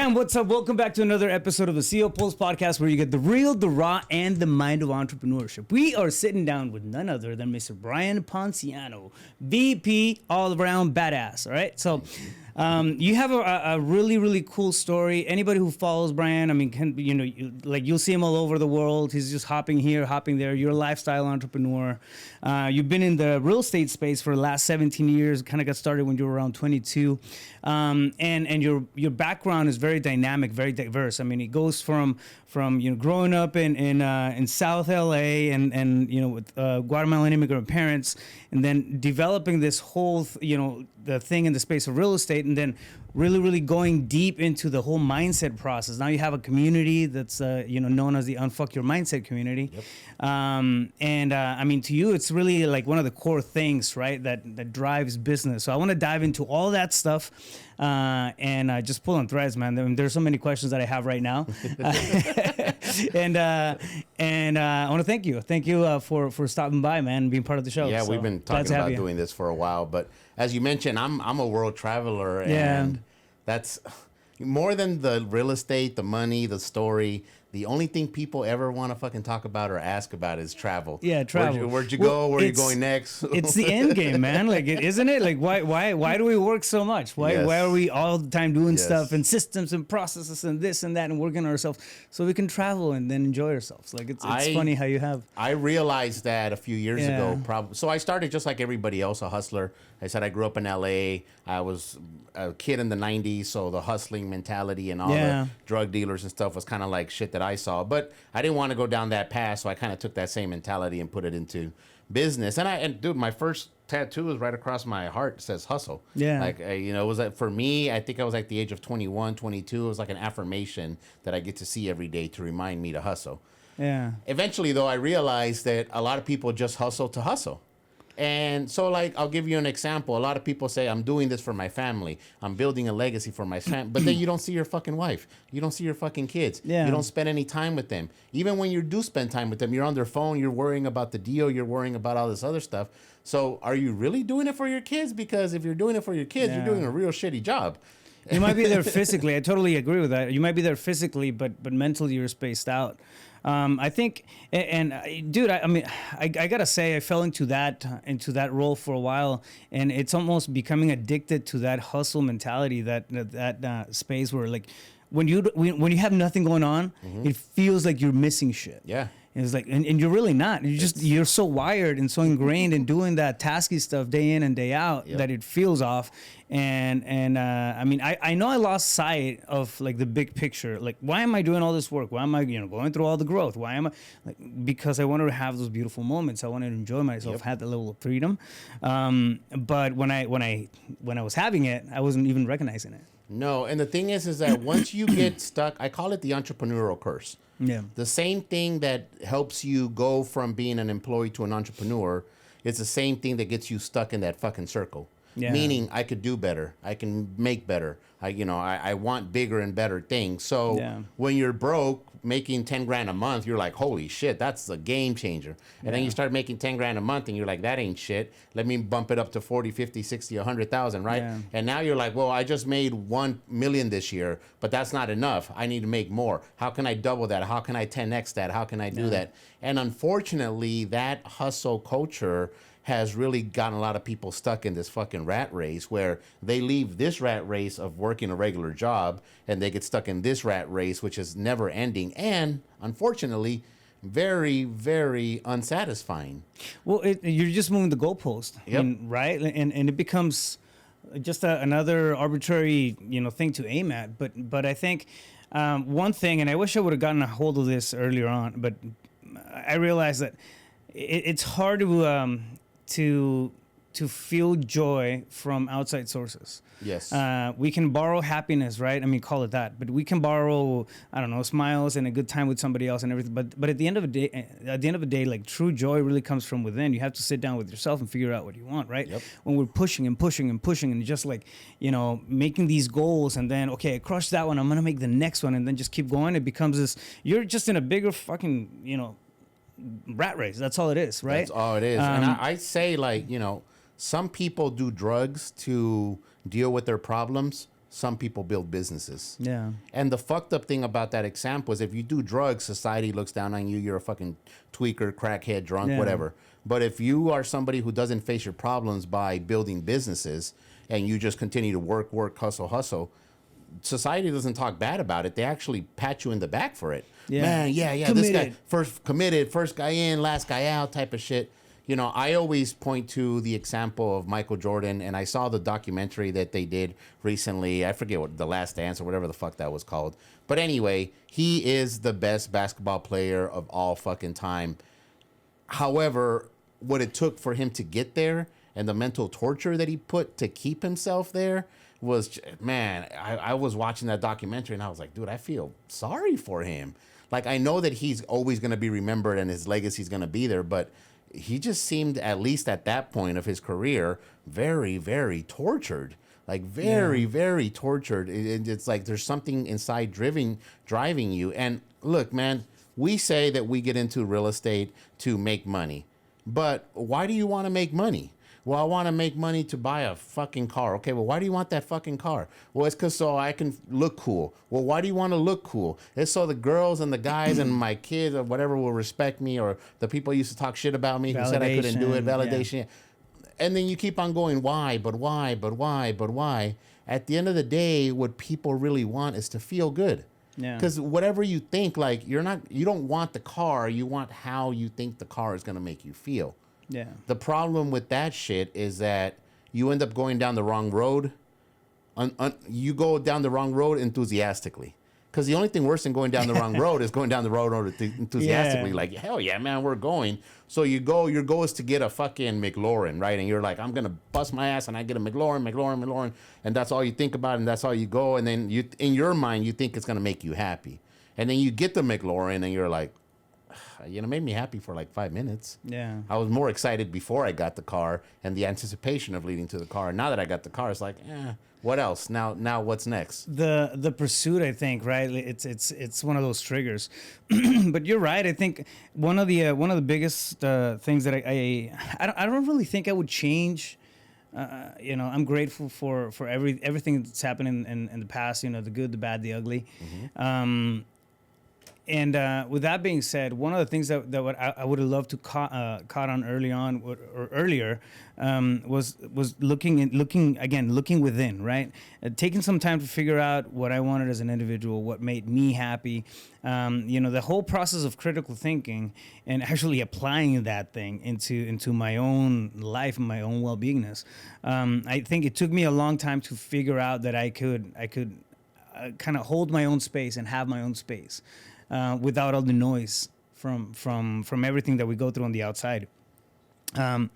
And what's up? Welcome back to another episode of the CEO Pulse podcast, where you get the real, the raw, and the mind of entrepreneurship. We are sitting down with none other than Mr. Brayan Ponciano, VP, all around badass. All right, so you have a really, really cool story. Anybody who follows Brayan, I mean, you'll see him all over the world. He's just hopping here, hopping there. You're a lifestyle entrepreneur. You've been in the real estate space for the last 17 years. Kind of got started when you were around 22, and your background is very dynamic, very diverse. I mean, it goes from growing up in South LA and with Guatemalan immigrant parents, and then developing this whole the thing in the space of real estate, and then really going deep into the whole mindset process. Now you have a community that's known as the Unfuck Your Mindset community. Yep. I mean, to you, it's really like one of the core things, right, that drives business. So I want to dive into all that stuff and just pull on threads, man. I mean, there's so many questions that I have right now. and I want to thank you. Thank you for stopping by, man, and being part of the show. Yeah, so, we've been talking about doing this for a while, but as you mentioned, I'm a world traveler, and that's more than the real estate, the money, the story. The only thing people ever want to fucking talk about or ask about is travel. Yeah, travel. Where'd you go? Where are you going next? It's the end game, man. Like, isn't it? Like, why do we work so much? Why are we all the time doing stuff and systems and processes and this and that and working on ourselves so we can travel and then enjoy ourselves? Like, it's funny how you have. I realized that a few years ago. So I started just like everybody else, a hustler. I said I grew up in LA. I was a kid in the 90s, so the hustling mentality and all the drug dealers and stuff was kind of like shit that I saw. But I didn't want to go down that path, so I kind of took that same mentality and put it into business. And dude, my first tattoo is right across my heart. It says hustle. Yeah. Like, it was like, for me, I think I was like the age of 21, 22. It was like an affirmation that I get to see every day to remind me to hustle. Yeah. Eventually, though, I realized that a lot of people just hustle to hustle. And so, like, I'll give you an example. A lot of people say, I'm doing this for my family. I'm building a legacy for my family. But then you don't see your fucking wife. You don't see your fucking kids. Yeah. You don't spend any time with them. Even when you do spend time with them, you're on their phone. You're worrying about the deal. You're worrying about all this other stuff. So are you really doing it for your kids? Because if you're doing it for your kids, you're doing a real shitty job. You might be there physically. I totally agree with that. You might be there physically, but mentally you're spaced out. I think, dude, I mean, I gotta say, I fell into that role for a while, and it's almost becoming addicted to that hustle mentality, that space where, like, when you have nothing going on, it feels like you're missing shit. Yeah. And it's like, and you're really not. You're so wired and so ingrained in doing that tasky stuff day in and day out that it feels off. And I mean, I know I lost sight of, like, the big picture. Like, why am I doing all this work? Why am I going through all the growth? Why am I because I wanted to have those beautiful moments. I wanted to enjoy myself, have that level of freedom. But when I was having it, I wasn't even recognizing it. No, and the thing is that once you get stuck, I call it the entrepreneurial curse. Yeah. The same thing that helps you go from being an employee to an entrepreneur is the same thing that gets you stuck in that fucking circle. Yeah. Meaning, I could do better. I can make better. I want bigger and better things. So when you're broke, making 10 grand a month, you're like, holy shit, that's a game changer. And then you start making 10 grand a month and you're like, that ain't shit. Let me bump it up to 40, 50, 60, 100,000, right? Yeah. And now you're like, well, I just made 1 million this year, but that's not enough. I need to make more. How can I double that? How can I 10x that? How can I do that? And unfortunately, that hustle culture has really gotten a lot of people stuck in this fucking rat race, where they leave this rat race of working a regular job and they get stuck in this rat race, which is never ending and, unfortunately, very, very unsatisfying. Well, you're just moving the goalpost, right? And it becomes just another arbitrary, thing to aim at. But I think one thing, and I wish I would have gotten a hold of this earlier on, but I realized that it's hard to feel joy from outside sources. Yes. We can borrow happiness, right? I mean, call it that. But we can borrow, I don't know, smiles and a good time with somebody else and everything. But at the end of the day, like, true joy really comes from within. You have to sit down with yourself and figure out what you want, right? Yep. When we're pushing and just, like, making these goals, and then, okay, I crushed that one, I'm gonna make the next one, and then just keep going. It becomes this. You're just in a bigger fucking, rat race. That's all it is, right? That's all it is. And I say, like, some people do drugs to deal with their problems. some people build businesses. Yeah. And the fucked up thing about that example is if you do drugs, society looks down on you. You're a fucking tweaker, crackhead, drunk, whatever. But if you are somebody who doesn't face your problems by building businesses and you just continue to work, hustle, society doesn't talk bad about it. They actually pat you in the back for it. Yeah. Man, yeah, Committed. this guy first guy in, last guy out type of shit. You know, I always point to the example of Michael Jordan, and I saw the documentary that they did recently. I forget what, The Last Dance or whatever the fuck that was called. But anyway, he is the best basketball player of all fucking time. However, what it took for him to get there and the mental torture that he put to keep himself there was, man, I was watching that documentary and I was like, dude, I feel sorry for him. Like, I know that he's always going to be remembered and his legacy is going to be there, but he just seemed, at least at that point of his career, very, very tortured. Like, very tortured. It's like there's something inside driving you. And look, man, we say that we get into real estate to make money. But why do you want to make money? Well, I want to make money to buy a fucking car. Okay, well, why do you want that fucking car? Well, it's because so I can look cool. Well, why do you want to look cool? It's so the girls and the guys and my kids or whatever will respect me, or the people who used to talk shit about me who said I couldn't do it, validation. Yeah. And then you keep on going, why, but why, but why, but why? At the end of the day, what people really want is to feel good. Yeah. Because whatever you think, like, you don't want the car, you want how you think the car is going to make you feel. Yeah. The problem with that shit is that you end up going down the wrong road. You go down the wrong road enthusiastically. Because the only thing worse than going down the wrong road is going down the road enthusiastically. Yeah. Like, hell yeah, man, we're going. So you go, your goal is to get a fucking McLaurin, right? And you're like, I'm going to bust my ass and I get a McLaurin. And that's all you think about and that's all you go. And then you, in your mind, you think it's going to make you happy. And then you get the McLaurin and you're like, you know, made me happy for like 5 minutes. Yeah. I was more excited before I got the car and the anticipation of leading to the car. And now that I got the car, it's like, what else? Now what's next? The pursuit, I think, right? It's one of those triggers. But you're right. I think one of the biggest things that I don't really think I would change. You know, I'm grateful for everything that's happened in the past. You know, the good, the bad, the ugly. Mm-hmm. And with that being said, one of the things that I would have loved to caught on earlier was looking within, right? Taking some time to figure out what I wanted as an individual, what made me happy. You know, the whole process of critical thinking and actually applying that thing into my own life and my own well-beingness. I think it took me a long time to figure out that I could kind of hold my own space and have my own space. Without all the noise from everything that we go through on the outside, and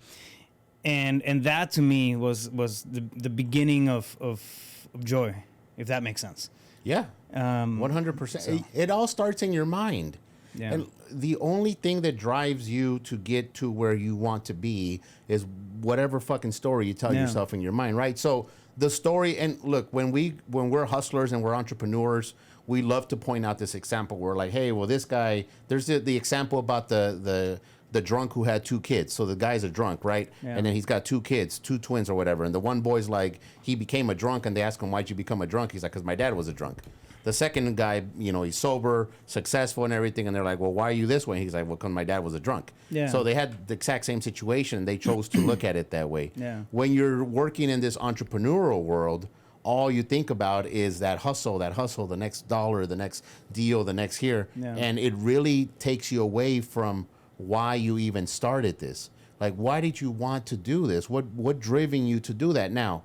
that to me was the beginning of joy, if that makes sense. Yeah, 100%. So. It all starts in your mind. Yeah. And the only thing that drives you to get to where you want to be is whatever fucking story you tell yourself in your mind, right? So the story, and look, when we're hustlers and we're entrepreneurs, we love to point out this example. We're like, hey, well, this guy, there's the example about the drunk who had 2 kids. So the guy's a drunk, right? Yeah. And then he's got 2 kids, 2 twins or whatever. And the one boy's like, he became a drunk, and they ask him, why'd you become a drunk? He's like, because my dad was a drunk. The second guy, you know, he's sober, successful and everything. And they're like, well, why are you this way? He's like, well, because my dad was a drunk. Yeah. So they had the exact same situation. They chose to look at it that way. Yeah. When you're working in this entrepreneurial world, all you think about is that hustle, the next dollar, the next deal, the next here. Yeah. And it really takes you away from why you even started this. Like, why did you want to do this? What driven you to do that? Now,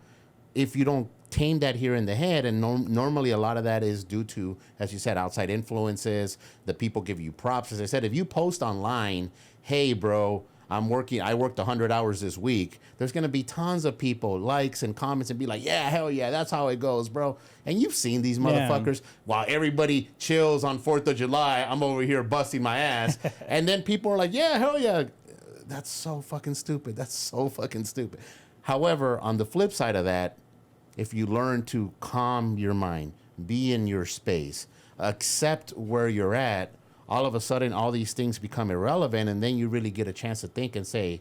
if you don't tame that here in the head, and normally a lot of that is due to, as you said, outside influences, the people give you props. As I said, if you post online, hey, bro, I worked 100 hours this week, there's going to be tons of people, likes and comments, and be like, yeah, hell yeah, that's how it goes, bro. And you've seen these motherfuckers. While everybody chills on 4th of July, I'm over here busting my ass. And then people are like, yeah, hell yeah. That's so fucking stupid. That's so fucking stupid. However, on the flip side of that, if you learn to calm your mind, be in your space, accept where you're at, all of a sudden, all these things become irrelevant, and then you really get a chance to think and say,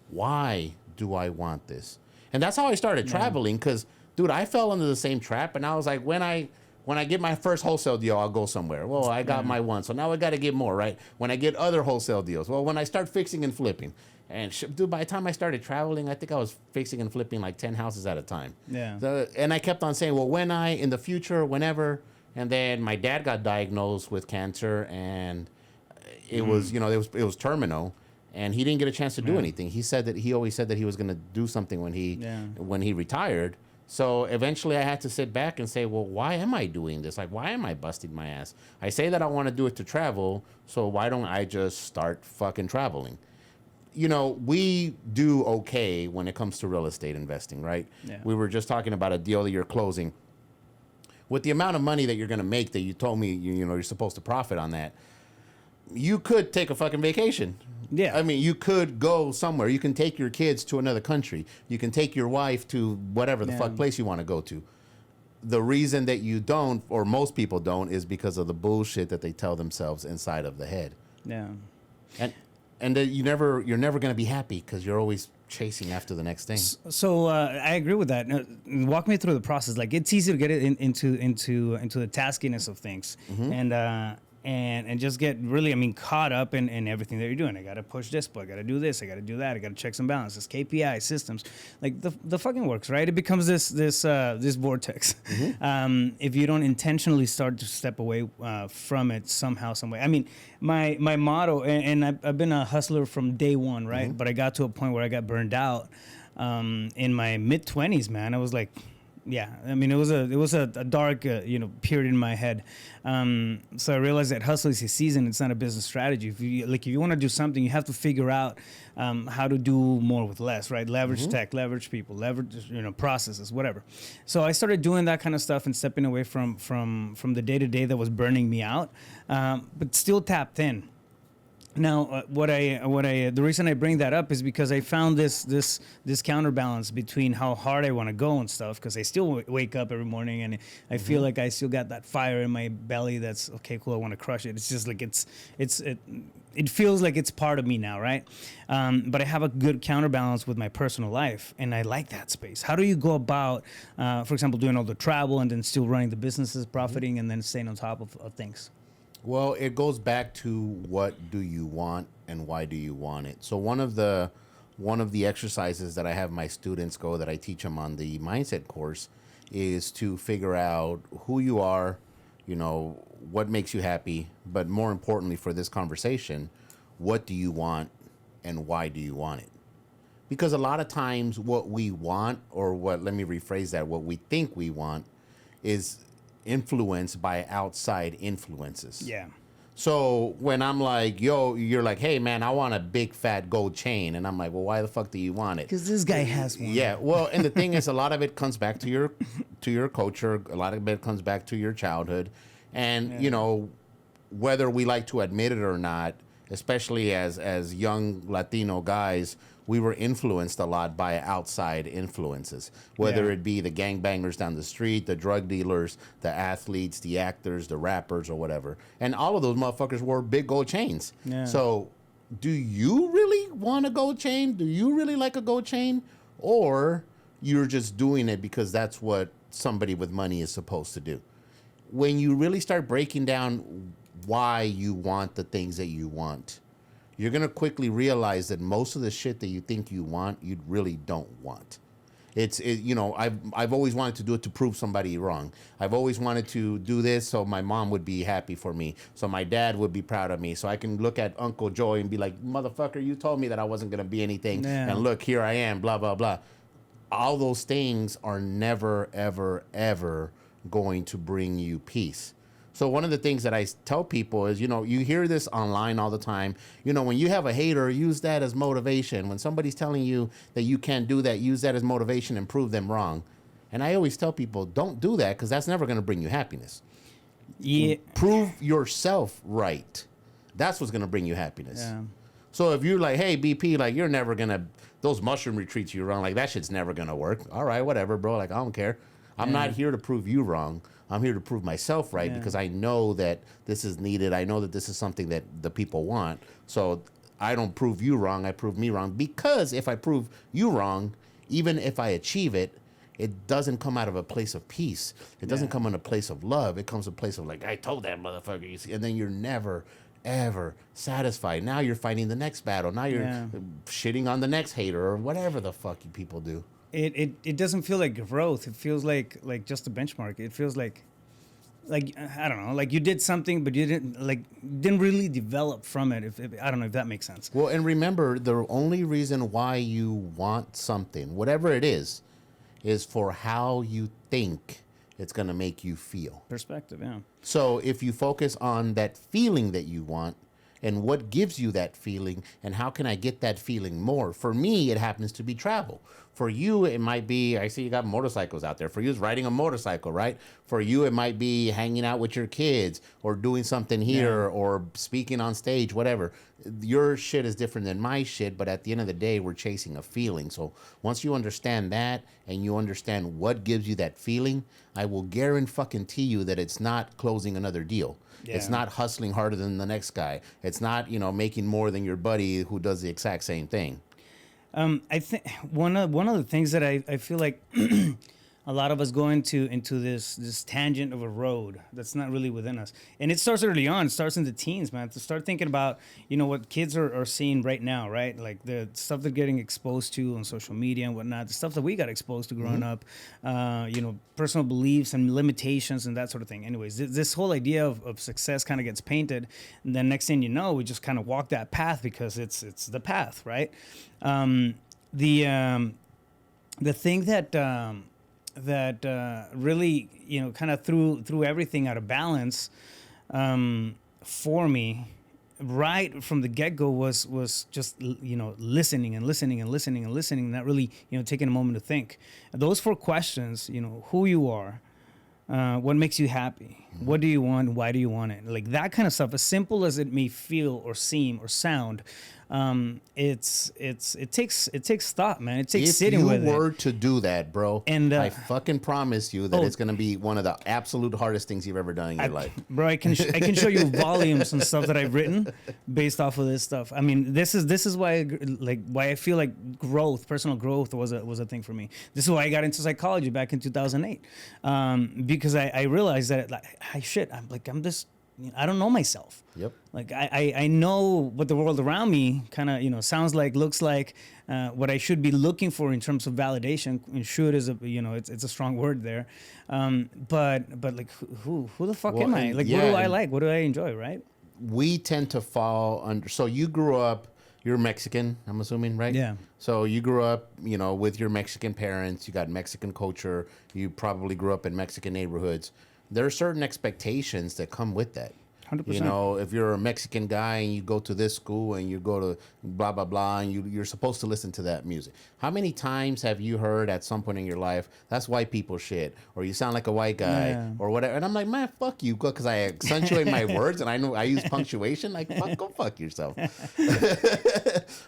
why do I want this? And that's how I started traveling, because dude, I fell into the same trap, and I was like, when I get my first wholesale deal, I'll go somewhere. Well, I got my one, so now I got to get more, right? When I get other wholesale deals, well, when I start fixing and flipping, and dude, by the time I started traveling, I think I was fixing and flipping like 10 houses at a time. Yeah. And I kept on saying, well, in the future, whenever, and then my dad got diagnosed with cancer, and it was, it was terminal. And he didn't get a chance to do anything. He always said that he was going to do something when he retired. So eventually I had to sit back and say, well, why am I doing this? Like, why am I busting my ass? I say that I want to do it to travel, so why don't I just start fucking traveling? We do okay when it comes to real estate investing, right? Yeah. We were just talking about a deal that you're closing. With the amount of money that you're going to make that you told me, you're supposed to profit on that, you could take a fucking vacation. Yeah. I mean, you could go somewhere. You can take your kids to another country. You can take your wife to whatever the fuck place you want to go to. The reason that you don't, or most people don't, is because of the bullshit that they tell themselves inside of the head. Yeah. And that you're never going to be happy because you're always chasing after the next thing. So I agree with that. Now, walk me through the process. Like, it's easy to get it into the taskiness of things, and just get really, caught up in everything that you're doing. I got to push this, but I got to do this, I got to do that, I got to check some balances, KPI systems, like the fucking works, right? It becomes this vortex. If you don't intentionally start to step away from it somehow, some way. My motto, and I've been a hustler from day one, right? But I got to a point where I got burned out in my mid-20s, man. I was like, yeah, it was a dark period in my head. So I realized that hustle is a season. It's not a business strategy. If you want to do something, you have to figure out how to do more with less, right? Leverage tech, leverage people, leverage processes, whatever. So I started doing that kind of stuff and stepping away from the day to day that was burning me out, but still tapped in. Now, the reason I bring that up is because I found this counterbalance between how hard I want to go and stuff, because I still wake up every morning and I feel like I still got that fire in my belly that's, okay, cool, I want to crush it. It's just like it feels like it's part of me now, right? But I have a good counterbalance with my personal life, and I like that space. How do you go about, for example, doing all the travel and then still running the businesses, profiting, and then staying on top of things? Well, it goes back to what do you want and why do you want it. So one of the exercises that I have my students go, that I teach them on the mindset course, is to figure out who you are, what makes you happy, but more importantly for this conversation, what do you want and why do you want it? Because a lot of times what we want, or let me rephrase that, what we think we want is influenced by outside influences. Yeah. So when I'm like, yo, you're like, hey man, I want a big fat gold chain, and I'm like, well, why the fuck do you want it? Because this guy has one. Yeah. Well, and the thing is, a lot of it comes back to your culture. A lot of it comes back to your childhood, and whether we like to admit it or not, especially as young Latino guys, we were influenced a lot by outside influences, whether it be the gangbangers down the street, the drug dealers, the athletes, the actors, the rappers, or whatever. And all of those motherfuckers wore big gold chains. Yeah. So do you really want a gold chain? Do you really like a gold chain? Or you're just doing it because that's what somebody with money is supposed to do? When you really start breaking down why you want the things that you want, you're going to quickly realize that most of the shit that you think you want, you really don't want. I've always wanted to do it to prove somebody wrong. I've always wanted to do this so my mom would be happy for me, so my dad would be proud of me, so I can look at Uncle Joey and be like, motherfucker, you told me that I wasn't going to be anything, and look, here I am, blah, blah, blah. All those things are never, ever, ever going to bring you peace. So one of the things that I tell people is, you hear this online all the time. When you have a hater, use that as motivation. When somebody's telling you that you can't do that, use that as motivation and prove them wrong. And I always tell people, don't do that, because that's never going to bring you happiness. Yeah. Prove yourself right. That's what's going to bring you happiness. Yeah. So if you're like, hey, BP, like, you're never going to, those mushroom retreats you run, like, that shit's never going to work. All right, whatever, bro. Like, I don't care. I'm not here to prove you wrong. I'm here to prove myself right, because I know that this is needed. I know that this is something that the people want. So I don't prove you wrong. I prove me wrong, because if I prove you wrong, even if I achieve it, it doesn't come out of a place of peace. It doesn't come in a place of love. It comes a place of like, I told that motherfucker, you see, and then you're never ever satisfied. Now you're fighting the next battle. Now you're shitting on the next hater or whatever the fuck you people do. It doesn't feel like growth. It feels like just a benchmark. It feels like I don't know, like you did something, but you didn't really develop from it. If I don't know if that makes sense. Well, and remember, the only reason why you want something, whatever it is for how you think it's going to make you feel. Perspective, yeah. So if you focus on that feeling that you want and what gives you that feeling and how can I get that feeling more? For me, it happens to be travel. For you, it might be, I see you got motorcycles out there. For you, it's riding a motorcycle, right? For you, it might be hanging out with your kids or doing something here or speaking on stage, whatever. Your shit is different than my shit, but at the end of the day, we're chasing a feeling. So once you understand that and you understand what gives you that feeling, I will guarantee you that it's not closing another deal. Yeah. It's not hustling harder than the next guy. It's not, making more than your buddy who does the exact same thing. I think one of the things that I feel like a lot of us go into this tangent of a road that's not really within us, and it starts early on. It starts in the teens, man. To start thinking about what kids are seeing right now, right? Like the stuff they're getting exposed to on social media and whatnot. The stuff that we got exposed to growing up, personal beliefs and limitations and that sort of thing. Anyways, this whole idea of success kind of gets painted, and then next thing you know, we just kind of walk that path because it's the path, right? The thing that really kind of threw everything out of balance for me right from the get-go was just listening and listening and listening and listening, not really taking a moment to think. Those 4 questions, who you are, what makes you happy, what do you want, why do you want it, like that kind of stuff, as simple as it may feel or seem or sound. It takes thought, man. It takes sitting with it. If you were to do that, bro, and I fucking promise you that it's gonna be one of the absolute hardest things you've ever done in your life, bro. I can show you volumes and stuff that I've written based off of this stuff. I mean, this is why I feel like personal growth was a thing for me. This is why I got into psychology back in 2008, because I realized that I'm this. I don't know myself. Yep. Like I know what the world around me kind of sounds like, looks like, what I should be looking for in terms of validation. And should is it's a strong word there, but like who the fuck am I? Like what do I like? What do I enjoy? Right. We tend to fall under. So you grew up. You're Mexican, I'm assuming, right? Yeah. So you grew up, with your Mexican parents. You got Mexican culture. You probably grew up in Mexican neighborhoods. There are certain expectations that come with that. 100%. If you're a Mexican guy and you go to this school and you go to blah, blah, blah, and you're supposed to listen to that music. How many times have you heard at some point in your life, that's white people shit, or you sound like a white guy, or whatever? And I'm like, man, fuck you, because I accentuate my words and I know I use punctuation. Like, go fuck yourself.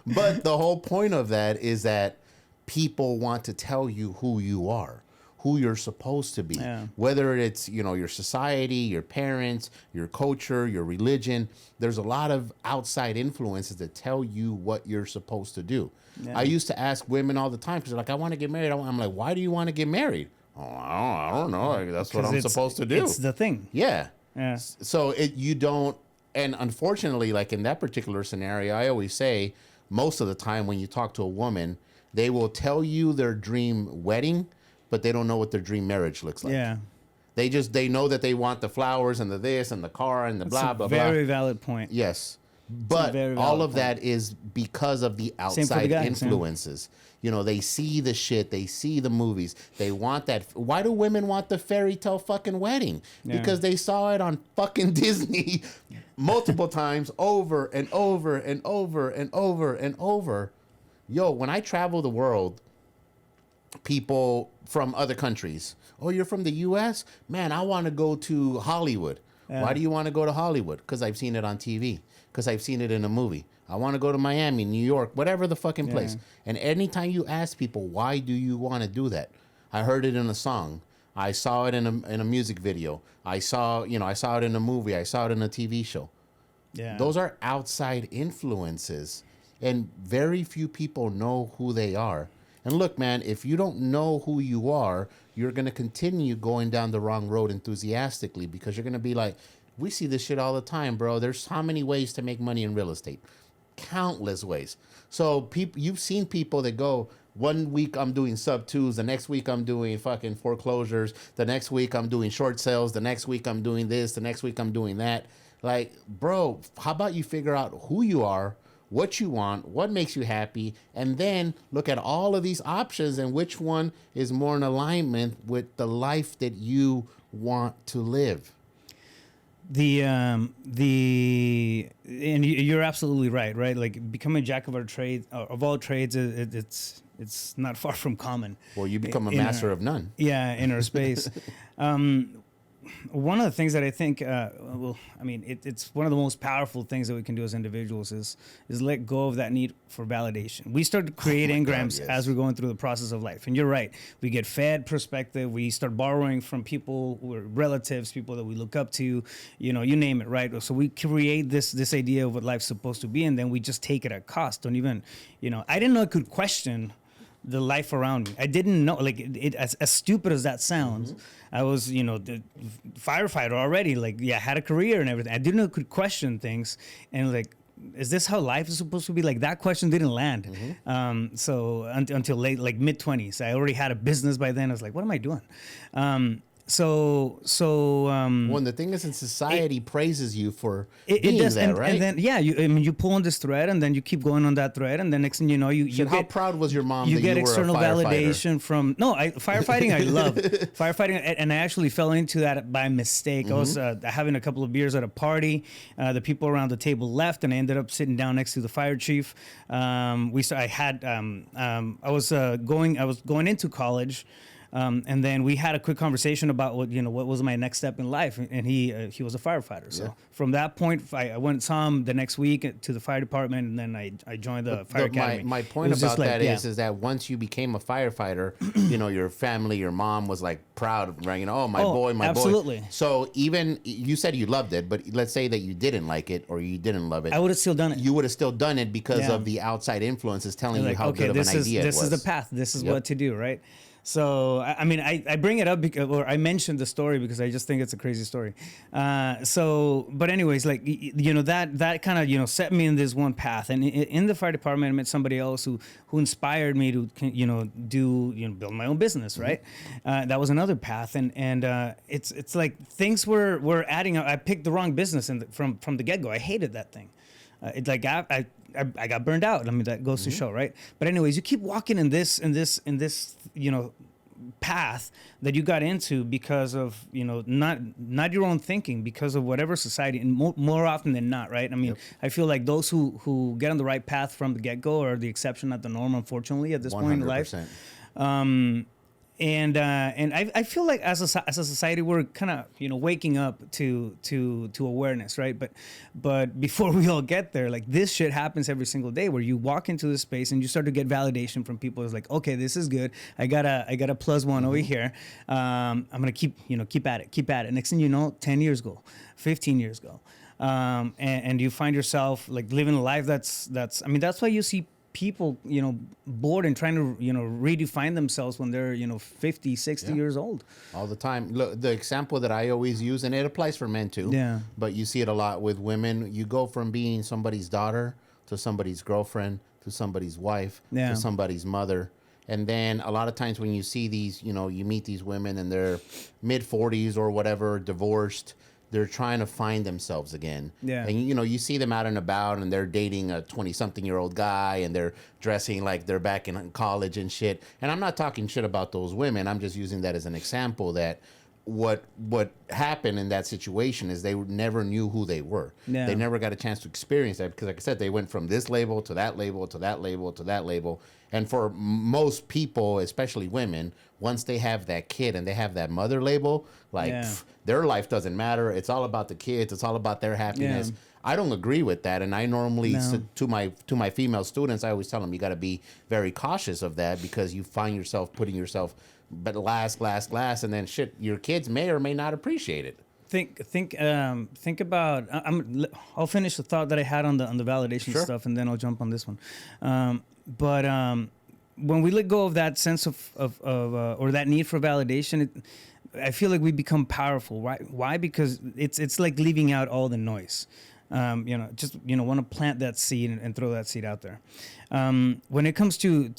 But the whole point of that is that people want to tell you who you are, who you're supposed to be, whether it's, your society, your parents, your culture, your religion. There's a lot of outside influences that tell you what you're supposed to do. Yeah. I used to ask women all the time, because they're like, I want to get married. I'm like, why do you want to get married? Oh, I don't know. Like, that's what I'm supposed to do. It's the thing. Yeah. So you don't, and unfortunately, like in that particular scenario, I always say most of the time when you talk to a woman, they will tell you their dream wedding, but they don't know what their dream marriage looks like. Yeah. They know that they want the flowers and the this and the car and the blah, blah, blah. Very valid point. Yes. But all of that is because of the outside influences. They see the shit. They see the movies. They want that. Why do women want the fairy tale fucking wedding? Yeah. Because they saw it on fucking Disney multiple times over and over and over and over and over. Yo, when I travel the world, people from other countries, oh, you're from the U.S.? Man, I want to go to Hollywood. Yeah. Why do you want to go to Hollywood? Because I've seen it on TV. Because I've seen it in a movie. I want to go to Miami, New York, whatever the fucking place. And anytime you ask people, why do you want to do that? I heard it in a song. I saw it in a music video. I saw it in a movie. I saw it in a TV show. Yeah. Those are outside influences. And very few people know who they are. And look, man, if you don't know who you are, you're going to continue going down the wrong road enthusiastically, because you're going to be like, we see this shit all the time, bro. There's how many ways to make money in real estate? Countless ways. So you've seen people that go, 1 week I'm doing sub twos, the next week I'm doing fucking foreclosures, the next week I'm doing short sales, the next week I'm doing this, the next week I'm doing that. Like, bro, how about you figure out who you are, what you want, what makes you happy, and then look at all of these options and which one is more in alignment with the life that you want to live. And you're absolutely right? Like, becoming a jack of all trades, it's not far from common. Well, you become a master of none. Yeah, in our space. One of the things that I think, it's one of the most powerful things that we can do as individuals is let go of that need for validation. We start to create engrams as we're going through the process of life. And you're right. We get fed perspective. We start borrowing from people who are relatives, people that we look up to, you name it, right? So we create this idea of what life's supposed to be, and then we just take it at cost. Don't even, I didn't know I could question the life around me. I didn't know, like, as stupid as that sounds, I was, the firefighter already, like, had a career and everything. I didn't know I could question things, and like, is this how life is supposed to be? Like, that question didn't land. So until late, like mid-20s, I already had a business by then. I was like, what am I doing? Well, the thing is, in society praises you for being that, right? And then, you pull on this thread, and then you keep going on that thread, and then next thing you know, you how get, proud was your mom? You that get you external were a firefighter? validation from firefighting. I love firefighting, and I actually fell into that by mistake. I was having a couple of beers at a party. The people around the table left, and I ended up sitting down next to the fire chief. I was going into college. And then we had a quick conversation about what was my next step in life, and he was a firefighter. So from that point, I went and saw him the next week to the fire department, and then I joined the fire academy. My point about that is that once you became a firefighter, your family, your mom was like proud, right? My boy. Absolutely. So even you said you loved it, but let's say that you didn't like it or you didn't love it, I would have still done it. You would have still done it because of the outside influences telling you how good of an idea it was. This is the path. This is what to do, right? So, I bring it up or I mentioned the story because I just think it's a crazy story. But anyways, like, that kind of, set me in this one path. And in the fire department, I met somebody else who inspired me to, build my own business, right? That was another path. And it's like things were adding up. I picked the wrong business from the get-go. I hated that thing. It's like I got burned out. I mean, that goes to show, right? But anyways, you keep walking in this path that you got into because of not your own thinking, because of whatever society, and more often than not, right? I mean, I feel like those who get on the right path from the get-go are the exception, not the norm, unfortunately, at this 100%. Point in life. And I feel like as a society we're kind of waking up to awareness, right? But before we all get there, like, this shit happens every single day where you walk into this space and you start to get validation from people. It's like, okay, this is good. I got a plus one over here. I'm gonna keep at it. Next thing you know, 10 years go, 15 years go, and you find yourself like living a life that's why you see people bored and trying to redefine themselves when they're 50, 60 years old all the time. Look, the example that I always use, and it applies for men too, but you see it a lot with women. You go from being somebody's daughter to somebody's girlfriend to somebody's wife to somebody's mother. And then a lot of times when you see these, you meet these women and they're mid 40s or whatever, divorced. They're trying to find themselves again. Yeah. And, you see them out and about, and they're dating a 20-something-year-old guy, and they're dressing like they're back in college and shit. And I'm not talking shit about those women. I'm just using that as an example that what happened in that situation is they never knew who they were. Yeah. They never got a chance to experience that because, like I said, they went from this label to that label to that label to that label. And for most people, especially women, once they have that kid and they have that mother label, like their life doesn't matter. It's all about the kids. It's all about their happiness. Yeah. I don't agree with that, and I normally to my female students, I always tell them you got to be very cautious of that because you find yourself putting yourself but last, and then shit, your kids may or may not appreciate it. Think about. I'll finish the thought that I had on the validation stuff, and then I'll jump on this one. But when we let go of that sense of or that need for validation, I feel like we become powerful, right? Why? Because it's like leaving out all the noise. Just want to plant that seed and throw that seed out there. When it comes to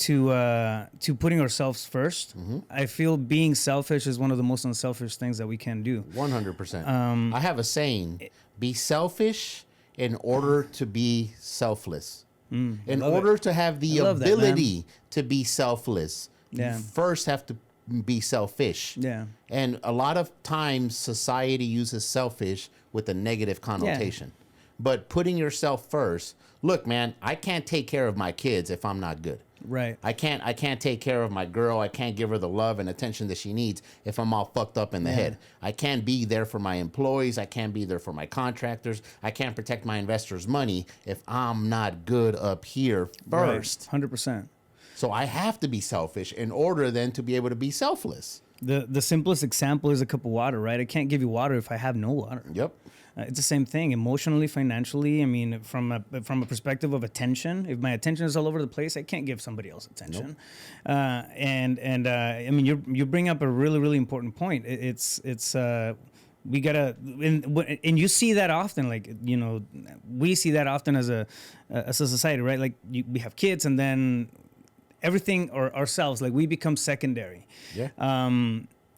putting ourselves first, I feel being selfish is one of the most unselfish things that we can do. 100%. I have a saying: be selfish in order to be selfless. In order to have the ability to be selfless, you first have to be selfish. Yeah. And a lot of times society uses selfish with a negative connotation. But putting yourself first, look, man, I can't take care of my kids if I'm not good. Right. I can't take care of my girl. I can't give her the love and attention that she needs if I'm all fucked up in the head. I can't be there for my employees. I can't be there for my contractors. I can't protect my investors' money if I'm not good up here first. Right. 100%. So I have to be selfish in order then to be able to be selfless. The simplest example is a cup of water, right? I can't give you water if I have no water. Yep. It's the same thing, emotionally, financially. I mean, from a perspective of attention, if my attention is all over the place, I can't give somebody else attention. Nope. I mean, you bring up a really, really important point. We gotta, and you see that often, like, we see that often as a society, right? Like we have kids, and then everything or ourselves, like we become secondary. Yeah.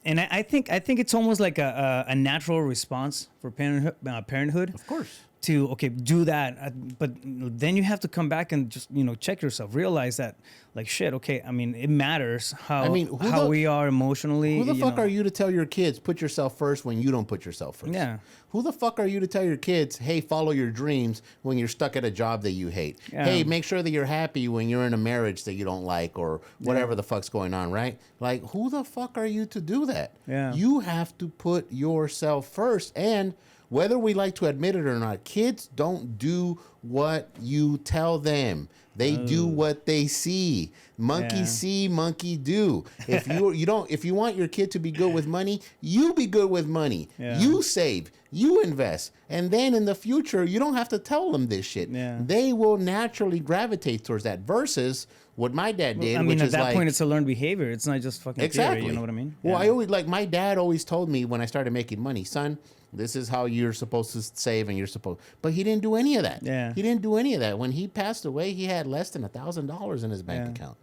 And I think it's almost like a natural response for parenthood. Of course. To do that, but then you have to come back and just check yourself, realize that like shit. Okay, I mean it matters how we are emotionally. Who the fuck are you to tell your kids put yourself first when you don't put yourself first? Yeah. Who the fuck are you to tell your kids, hey, follow your dreams when you're stuck at a job that you hate? Yeah. Hey, make sure that you're happy when you're in a marriage that you don't like or whatever the fuck's going on, right? Like, who the fuck are you to do that? Yeah. You have to put yourself first. And whether we like to admit it or not, kids don't do what you tell them. They do what they see. Monkey see, monkey do. If you want your kid to be good with money, you be good with money. Yeah. You save, you invest, and then in the future, you don't have to tell them this shit. Yeah. They will naturally gravitate towards that. Versus what my dad did. I mean, at that point, it's a learned behavior. It's not just fucking exactly. theory. You know what I mean? Well, I always my dad always told me when I started making money, son, this is how you're supposed to save, and but he didn't do any of that. Yeah. He didn't do any of that. When he passed away, he had less than $1,000 in his bank account.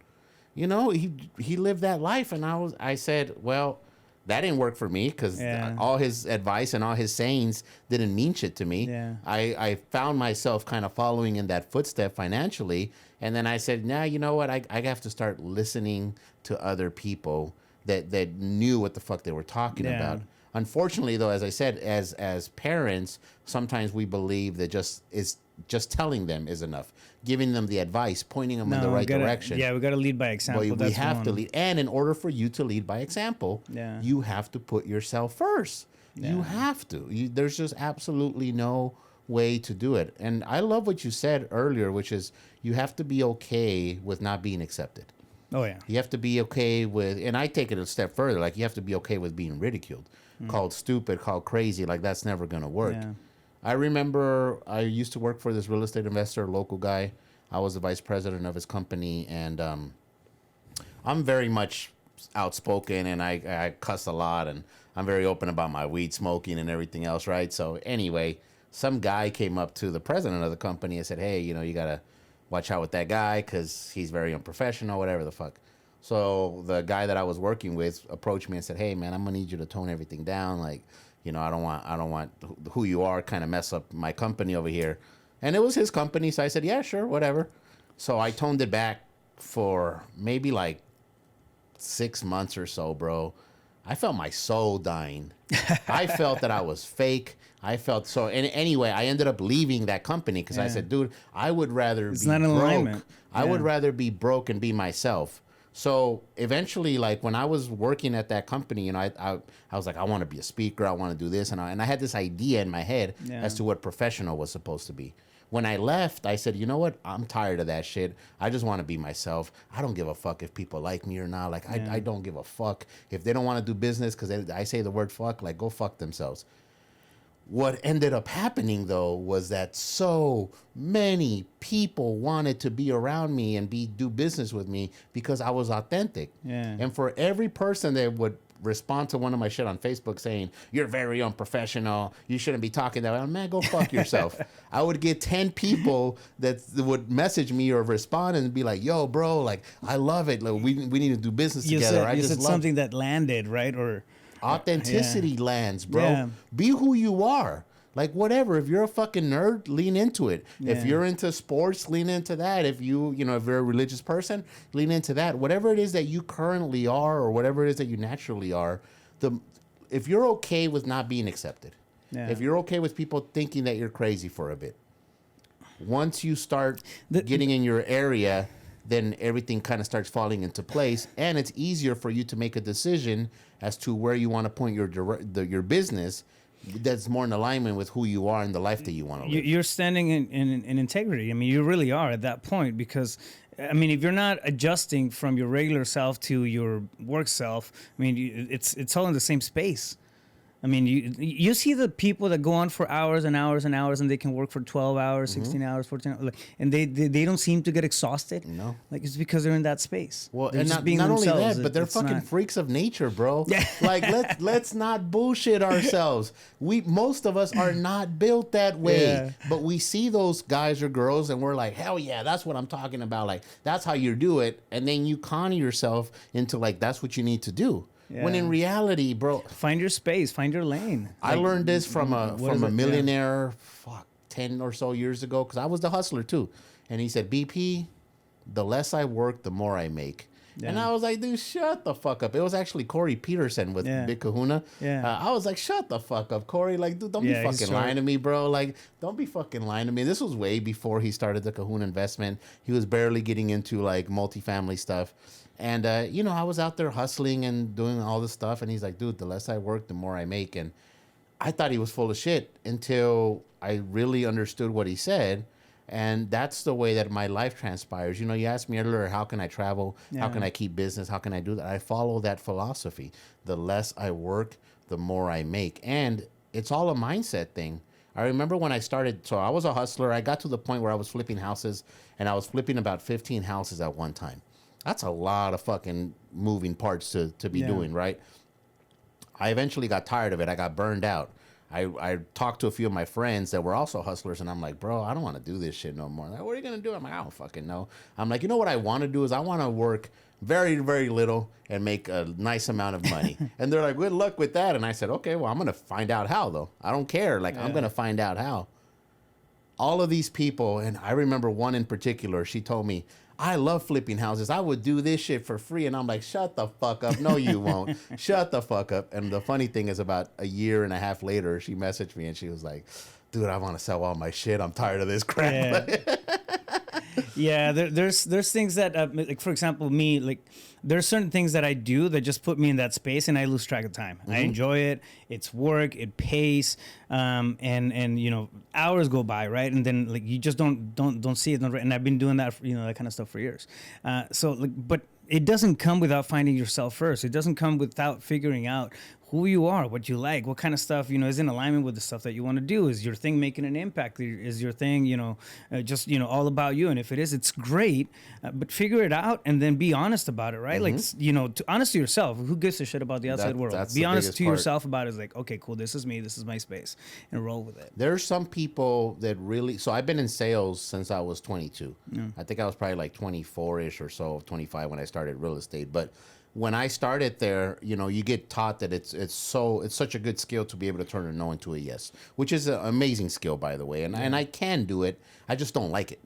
He lived that life, and I said, well, that didn't work for me because all his advice and all his sayings didn't mean shit to me. Yeah. I found myself kind of following in that footstep financially, and then I said, nah, you know what? I have to start listening to other people that knew what the fuck they were talking about. Unfortunately, though, as I said, as parents, sometimes we believe that just telling them is enough, giving them the advice, pointing them in the right direction. Yeah, we got to lead by example. But we have to lead, and in order for you to lead by example, you have to put yourself first. Yeah. You have to. There's just absolutely no way to do it. And I love what you said earlier, which is you have to be okay with not being accepted. Oh yeah. You have to be okay with, and I take it a step further. Like you have to be okay with being ridiculed. Called stupid, called crazy, like that's never gonna work. Yeah. I remember I used to work for this real estate investor, local guy. I was the vice president of his company, and I'm very much outspoken, and I cuss a lot, and I'm very open about my weed smoking and everything else, right? So anyway, some guy came up to the president of the company and said, hey, you gotta watch out with that guy because he's very unprofessional, whatever the fuck. So the guy that I was working with approached me and said, hey, man, I'm going to need you to tone everything down. Like, I don't want who you are kind of mess up my company over here. And it was his company. So I said, yeah, sure, whatever. So I toned it back for maybe like 6 months or so, bro. I felt my soul dying. I felt that I was fake. I felt so. And anyway, I ended up leaving that company because I said, dude, I would rather be broke. I would rather be broke and be myself. So eventually, like when I was working at that company, I was like, I want to be a speaker. I want to do this. And I had this idea in my head as to what professional was supposed to be. When I left, I said, you know what? I'm tired of that shit. I just want to be myself. I don't give a fuck if people like me or not. Like, I don't give a fuck. If they don't want to do business because I say the word fuck, like, go fuck themselves. What ended up happening though was that so many people wanted to be around me and do business with me because I was authentic. Yeah. And for every person that would respond to one of my shit on Facebook saying, "You're very unprofessional, you shouldn't be talking that way," man, go fuck yourself. I would get 10 people that would message me or respond and be like, "Yo, bro, like, I love it. Like, we need to do business together." You said something that landed, right? Or authenticity lands, bro. Yeah. Be who you are. Like, whatever. If you're a fucking nerd, lean into it. Yeah. If you're into sports, lean into that. If if you're a religious person, lean into that. Whatever it is that you currently are, or whatever it is that you naturally are, if you're okay with not being accepted, if you're okay with people thinking that you're crazy for a bit, once you start getting in your area, then everything kind of starts falling into place, and it's easier for you to make a decision as to where you want to point your business that's more in alignment with who you are and the life that you want to live. You're standing in integrity. I mean, you really are at that point, because I mean, if you're not adjusting from your regular self to your work self, I mean, it's all in the same space. I mean, you see the people that go on for hours and hours and hours, and they can work for 12 hours, 16 hours, 14 hours, and they don't seem to get exhausted. No. Like, it's because they're in that space. Well, they're and just not, being not only themselves. that, but they're fucking freaks of nature, bro. Yeah. Like, let's not bullshit ourselves. Most of us are not built that way. Yeah. But we see those guys or girls and we're like, hell yeah, that's what I'm talking about. Like, that's how you do it. And then you con yourself into like, that's what you need to do. Yeah. When in reality, bro, find your space, find your lane. I learned this from a millionaire, 10 or so years ago, because I was the hustler too. And he said, BP, the less I work, the more I make. Yeah. And I was like, dude, shut the fuck up. It was actually Corey Peterson with Big Kahuna. Yeah. I was like, shut the fuck up, Corey. Like, dude, don't be fucking lying to me, bro. Like, don't be fucking lying to me. This was way before he started the Kahuna investment. He was barely getting into like multifamily stuff. And, I was out there hustling and doing all this stuff. And he's like, dude, the less I work, the more I make. And I thought he was full of shit until I really understood what he said. And that's the way that my life transpires. You asked me earlier, how can I travel? Yeah. How can I keep business? How can I do that? I follow that philosophy. The less I work, the more I make. And it's all a mindset thing. I remember when I started, so I was a hustler. I got to the point where I was flipping houses, and I was flipping about 15 houses at one time. That's a lot of fucking moving parts to be doing, right? I eventually got tired of it. I got burned out. I talked to a few of my friends that were also hustlers, and I'm like, bro, I don't want to do this shit no more. Like, what are you going to do? I'm like, I don't fucking know. I'm like, you know what I want to do is I want to work very, very little and make a nice amount of money. And they're like, good luck with that. And I said, okay, well, I'm going to find out how, though. I don't care. Like, I'm going to find out how. All of these people, and I remember one in particular, she told me, I love flipping houses. I would do this shit for free. And I'm like, shut the fuck up. No, you won't. Shut the fuck up. And the funny thing is, about a year and a half later, she messaged me and she was like, dude, I want to sell all my shit. I'm tired of this crap. Yeah. Yeah, there's things that, like, for example, me, like, there's certain things that I do that just put me in that space and I lose track of time. I enjoy it. It's work. It pays. And hours go by, right? And then, like, you just don't see it. And I've been doing that, that kind of stuff for years. But it doesn't come without finding yourself first. It doesn't come without figuring out who you are, what you like, what kind of stuff, is in alignment with the stuff that you want to do. Is your thing making an impact? Is your thing, just, all about you? And if it is, it's great, but figure it out and then be honest about it, right? Like, honest to yourself. Who gives a shit about the outside world? Be honest to yourself about it. It's like, okay, cool, this is me, this is my space, and roll with it. There's some people that really, so I've been in sales since I was 22. I think I was probably like 24-ish or so, 25 when I started real estate. But when I started there, you get taught that it's such a good skill to be able to turn a no into a yes, which is an amazing skill, by the way. And I can do it. I just don't like it.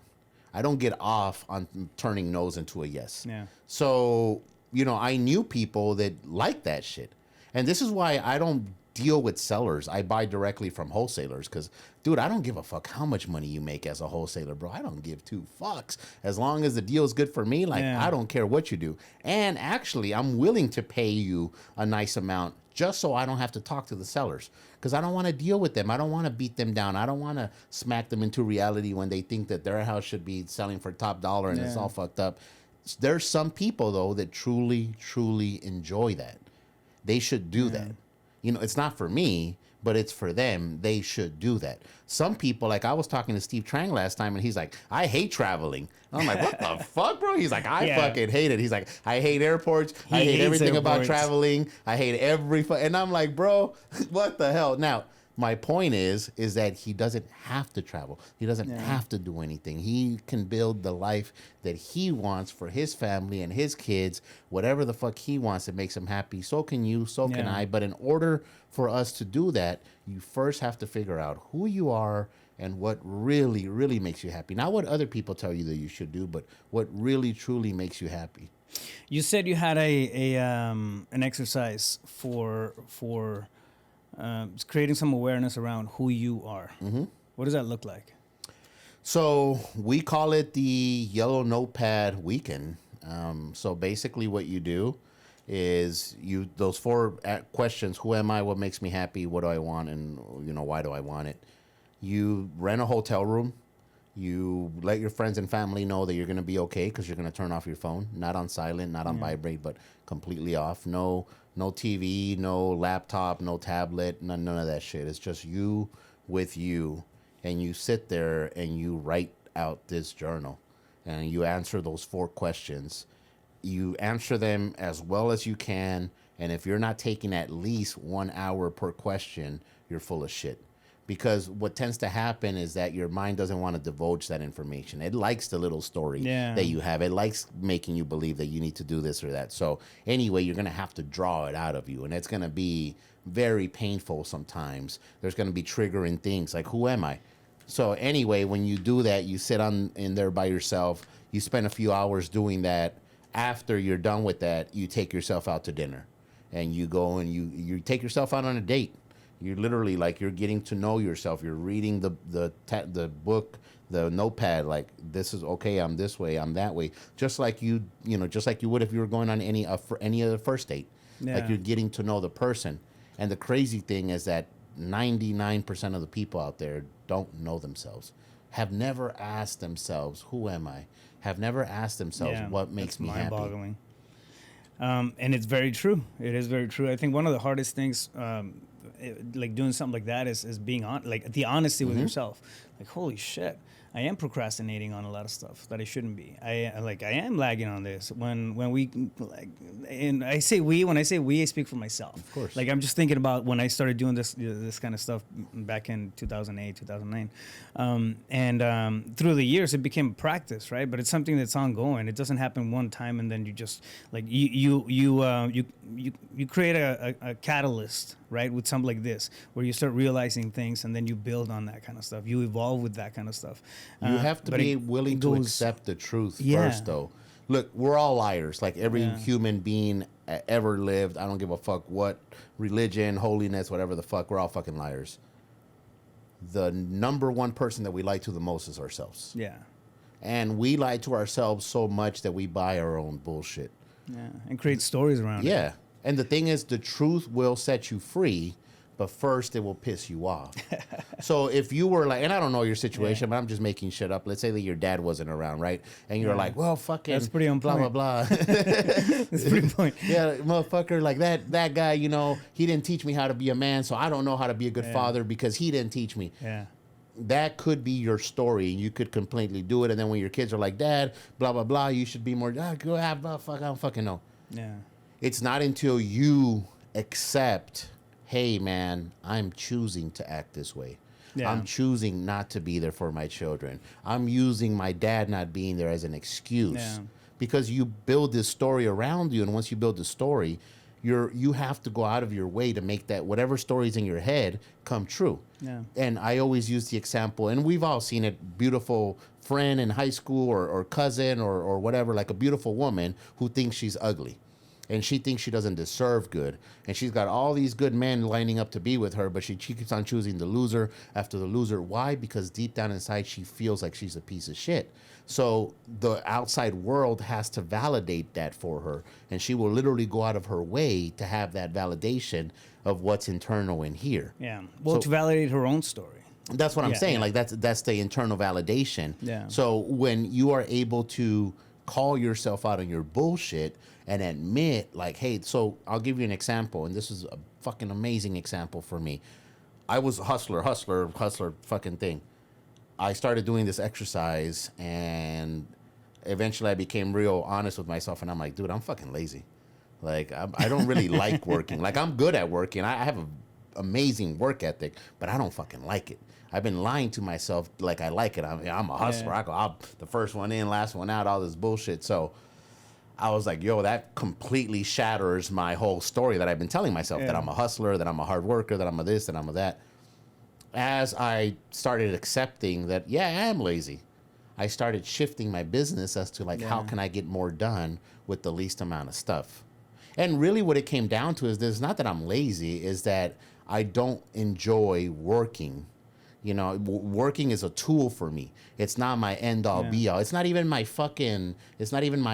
I don't get off on turning no's into a yes. Yeah. So, I knew people that like that shit. And this is why I don't deal with sellers. I buy directly from wholesalers because, dude, I don't give a fuck how much money you make as a wholesaler, bro. I don't give two fucks. As long as the deal is good for me, I don't care what you do. And actually, I'm willing to pay you a nice amount just so I don't have to talk to the sellers because I don't want to deal with them. I don't want to beat them down. I don't want to smack them into reality when they think that their house should be selling for top dollar and it's all fucked up. There's some people, though, that truly, truly enjoy that. They should do that. It's not for me, but it's for them. They should do that. Some people, like I was talking to Steve Trang last time, and he's like, I hate traveling. I'm like, what the fuck, bro? He's like, I fucking hate it. He's like, I hate airports. I hate everything about traveling. I hate and I'm like, bro, what the hell? Now, my point is that he doesn't have to travel. He doesn't have to do anything. He can build the life that he wants for his family and his kids, whatever the fuck he wants that makes him happy. So can you, so can I. But in order for us to do that, you first have to figure out who you are and what really, really makes you happy. Not what other people tell you that you should do, but what really, truly makes you happy. You said you had an exercise for creating some awareness around who you are. Mm-hmm. What does that look like? So we call it the Yellow Notepad Weekend. So basically what you do is those 4 questions: who am I, what makes me happy, what do I want, and why do I want it? You rent a hotel room. You let your friends and family know that you're going to be okay because you're going to turn off your phone, not on silent, not on vibrate, but completely off. No TV, no laptop, no tablet, none of that shit. It's just you with you, and you sit there and you write out this journal, and you answer those 4 questions. You answer them as well as you can, and if you're not taking at least 1 hour per question, you're full of shit. Because what tends to happen is that your mind doesn't want to divulge that information. It likes the little story that you have. It likes making you believe that you need to do this or that. So anyway, you're going to have to draw it out of you. And it's going to be very painful sometimes. There's going to be triggering things like, who am I? So anyway, when you do that, you sit in there by yourself. You spend a few hours doing that. After you're done with that, you take yourself out to dinner. And you go and you take yourself out on a date. You're literally you're getting to know yourself. You're reading the book, the notepad. Like, this is okay. I'm this way. I'm that way. Just like just like you would if you were going on any other first date. Yeah. Like, you're getting to know the person. And the crazy thing is that 99% of the people out there don't know themselves. Have never asked themselves, who am I? Have never asked themselves what makes me happy. Mind-boggling. And it's very true. It is very true. I think one of the hardest things. Like doing something like that is being the honesty with yourself. Like, holy shit, I am procrastinating on a lot of stuff that I shouldn't be. I am lagging on this. When we and I say we, when I say we, I speak for myself. Of course. Like, I'm just thinking about when I started doing this kind of stuff back in 2008, 2009, and through the years it became a practice, right? But it's something that's ongoing. It doesn't happen one time and then you just you create a catalyst, right, with something like this, where you start realizing things and then you build on that kind of stuff. You evolve with that kind of stuff. You have to be willing to accept the truth first, though. Look, we're all liars. Like, every human being ever lived. I don't give a fuck what religion, holiness, whatever the fuck. We're all fucking liars. The number one person that we lie to the most is ourselves. Yeah. And we lie to ourselves so much that we buy our own bullshit. Yeah, and create stories around it. Yeah. And the thing is, the truth will set you free, but first it will piss you off. So if you were like, and I don't know your situation, but I'm just making shit up. Let's say that your dad wasn't around, right? And you're like, well, fucking that's pretty on blah, point. blah, blah. That's pretty point. Yeah, motherfucker, like that guy, he didn't teach me how to be a man, so I don't know how to be a good father because he didn't teach me. Yeah. That could be your story, and you could completely do it. And then when your kids are like, Dad, blah, blah, blah, you should be more, go have, fuck, I don't fucking know. Yeah. It's not until you accept, hey, man, I'm choosing to act this way. Yeah. I'm choosing not to be there for my children. I'm using my dad not being there as an excuse. Yeah. Because you build this story around you, and once you build the story, you have to go out of your way to make that whatever story's in your head come true. Yeah. And I always use the example, and we've all seen it, beautiful friend in high school or cousin or whatever, like a beautiful woman who thinks she's ugly. And she thinks she doesn't deserve good. And she's got all these good men lining up to be with her, but she keeps on choosing the loser after the loser. Why? Because deep down inside, she feels like she's a piece of shit. So the outside world has to validate that for her. And she will literally go out of her way to have that validation of what's internal in here. Yeah. Well, to validate her own story. That's what I'm saying. Yeah. Like, that's the internal validation. Yeah. So when you are able to call yourself out on your bullshit and admit, like, hey, so I'll give you an example, and this is a fucking amazing example for me. I was hustler fucking thing. I started doing this exercise, and eventually I became real honest with myself, and I'm like, dude, I'm fucking lazy. Like, I don't really like working. Like, I'm good at working. I have an amazing work ethic, but I don't fucking like it. I've been lying to myself like I like it. I'm a hustler. Yeah. I'm the first one in, last one out, all this bullshit. So I was like, yo, that completely shatters my whole story that I've been telling myself, that I'm a hustler, that I'm a hard worker, that I'm a this, that I'm a that. As I started accepting that, yeah, I am lazy, I started shifting my business as to like, how can I get more done with the least amount of stuff? And really what it came down to is this, not that I'm lazy, is that I don't enjoy working. You know, working is a tool for me. It's not my end all be all. It's not even my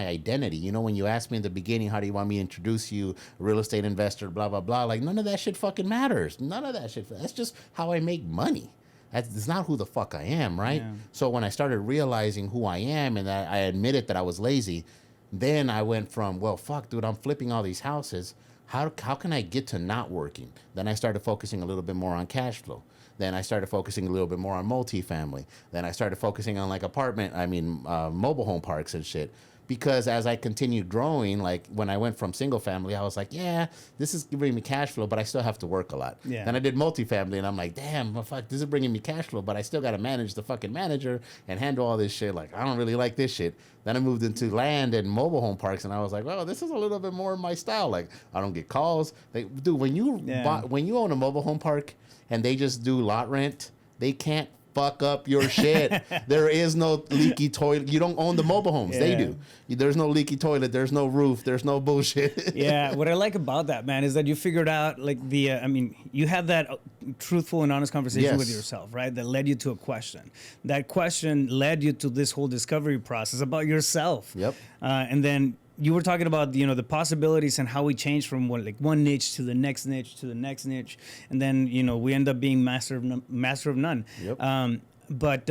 identity. You know, when you asked me in the beginning, how do you want me to introduce you, real estate investor, blah, blah, blah. Like, none of that shit fucking matters. None of that shit. That's just how I make money. That's not who the fuck I am, right? Yeah. So when I started realizing who I am and that I admitted that I was lazy, then I went from, well, fuck, dude, I'm flipping all these houses. How can I get to not working? Then I started focusing a little bit more on cash flow. Then I started focusing a little bit more on multifamily. Then I started focusing on like mobile home parks and shit. Because as I continued growing, like when I went from single family, I was like, yeah, this is bringing me cash flow, but I still have to work a lot. Yeah. Then I did multifamily, and I'm like, damn, well, fuck, this is bringing me cash flow, but I still got to manage the fucking manager and handle all this shit. Like, I don't really like this shit. Then I moved into land and mobile home parks, and I was like, well, this is a little bit more my style. Like, I don't get calls. Like, dude, when you own a mobile home park and they just do lot rent, they can't fuck up your shit. There is no leaky toilet. You don't own the mobile homes. They do. There's no leaky toilet. There's no roof. There's no bullshit. Yeah. What I like about that, man, is that you figured out like you had that truthful and honest conversation with yourself, right? That led you to a question. That question led you to this whole discovery process about yourself. Yep. And then you were talking about, you know, the possibilities and how we change from one niche to the next niche to the next niche, and then, you know, we end up being master of none. Yep. But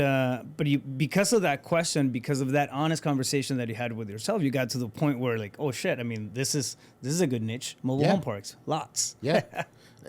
because of that question, because of that honest conversation that you had with yourself, you got to the point where like, oh shit, I mean, this is a good niche. Mobile home parks, lots. Yeah.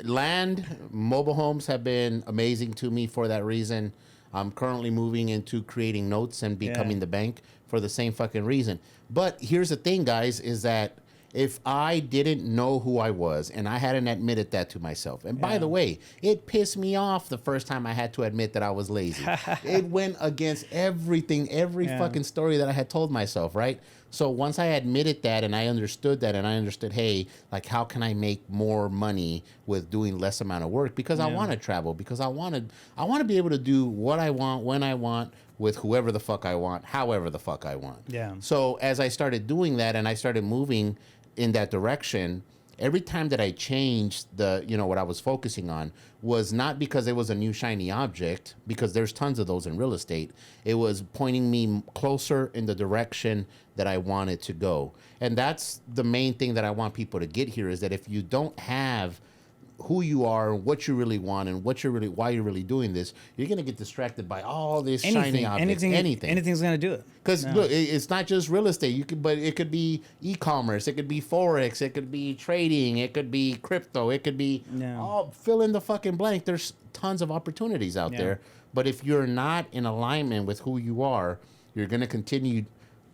Land, mobile homes have been amazing to me for that reason. I'm currently moving into creating notes and becoming the bank for the same fucking reason. But here's the thing, guys, is that if I didn't know who I was and I hadn't admitted that to myself, and by the way, it pissed me off the first time I had to admit that I was lazy. It went against everything, every fucking story that I had told myself, right? So once I admitted that and I understood that and I understood, hey, like, how can I make more money with doing less amount of work? Because I want to travel, because I want to be able to do what I want, when I want, with whoever the fuck I want, however the fuck I want. Yeah. So as I started doing that and I started moving in that direction, every time that I changed what I was focusing on was not because it was a new shiny object, because there's tons of those in real estate. It was pointing me closer in the direction that I wanted to go. And that's the main thing that I want people to get here, is that if you don't have who you are, what you really want, and why you're really doing this, you're gonna get distracted by all this shiny objects. Anything's gonna do it. Because look, it's not just real estate. But it could be e-commerce, it could be forex, it could be trading, it could be crypto, it could be fill in the fucking blank. There's tons of opportunities out there. But if you're not in alignment with who you are, you're gonna continue,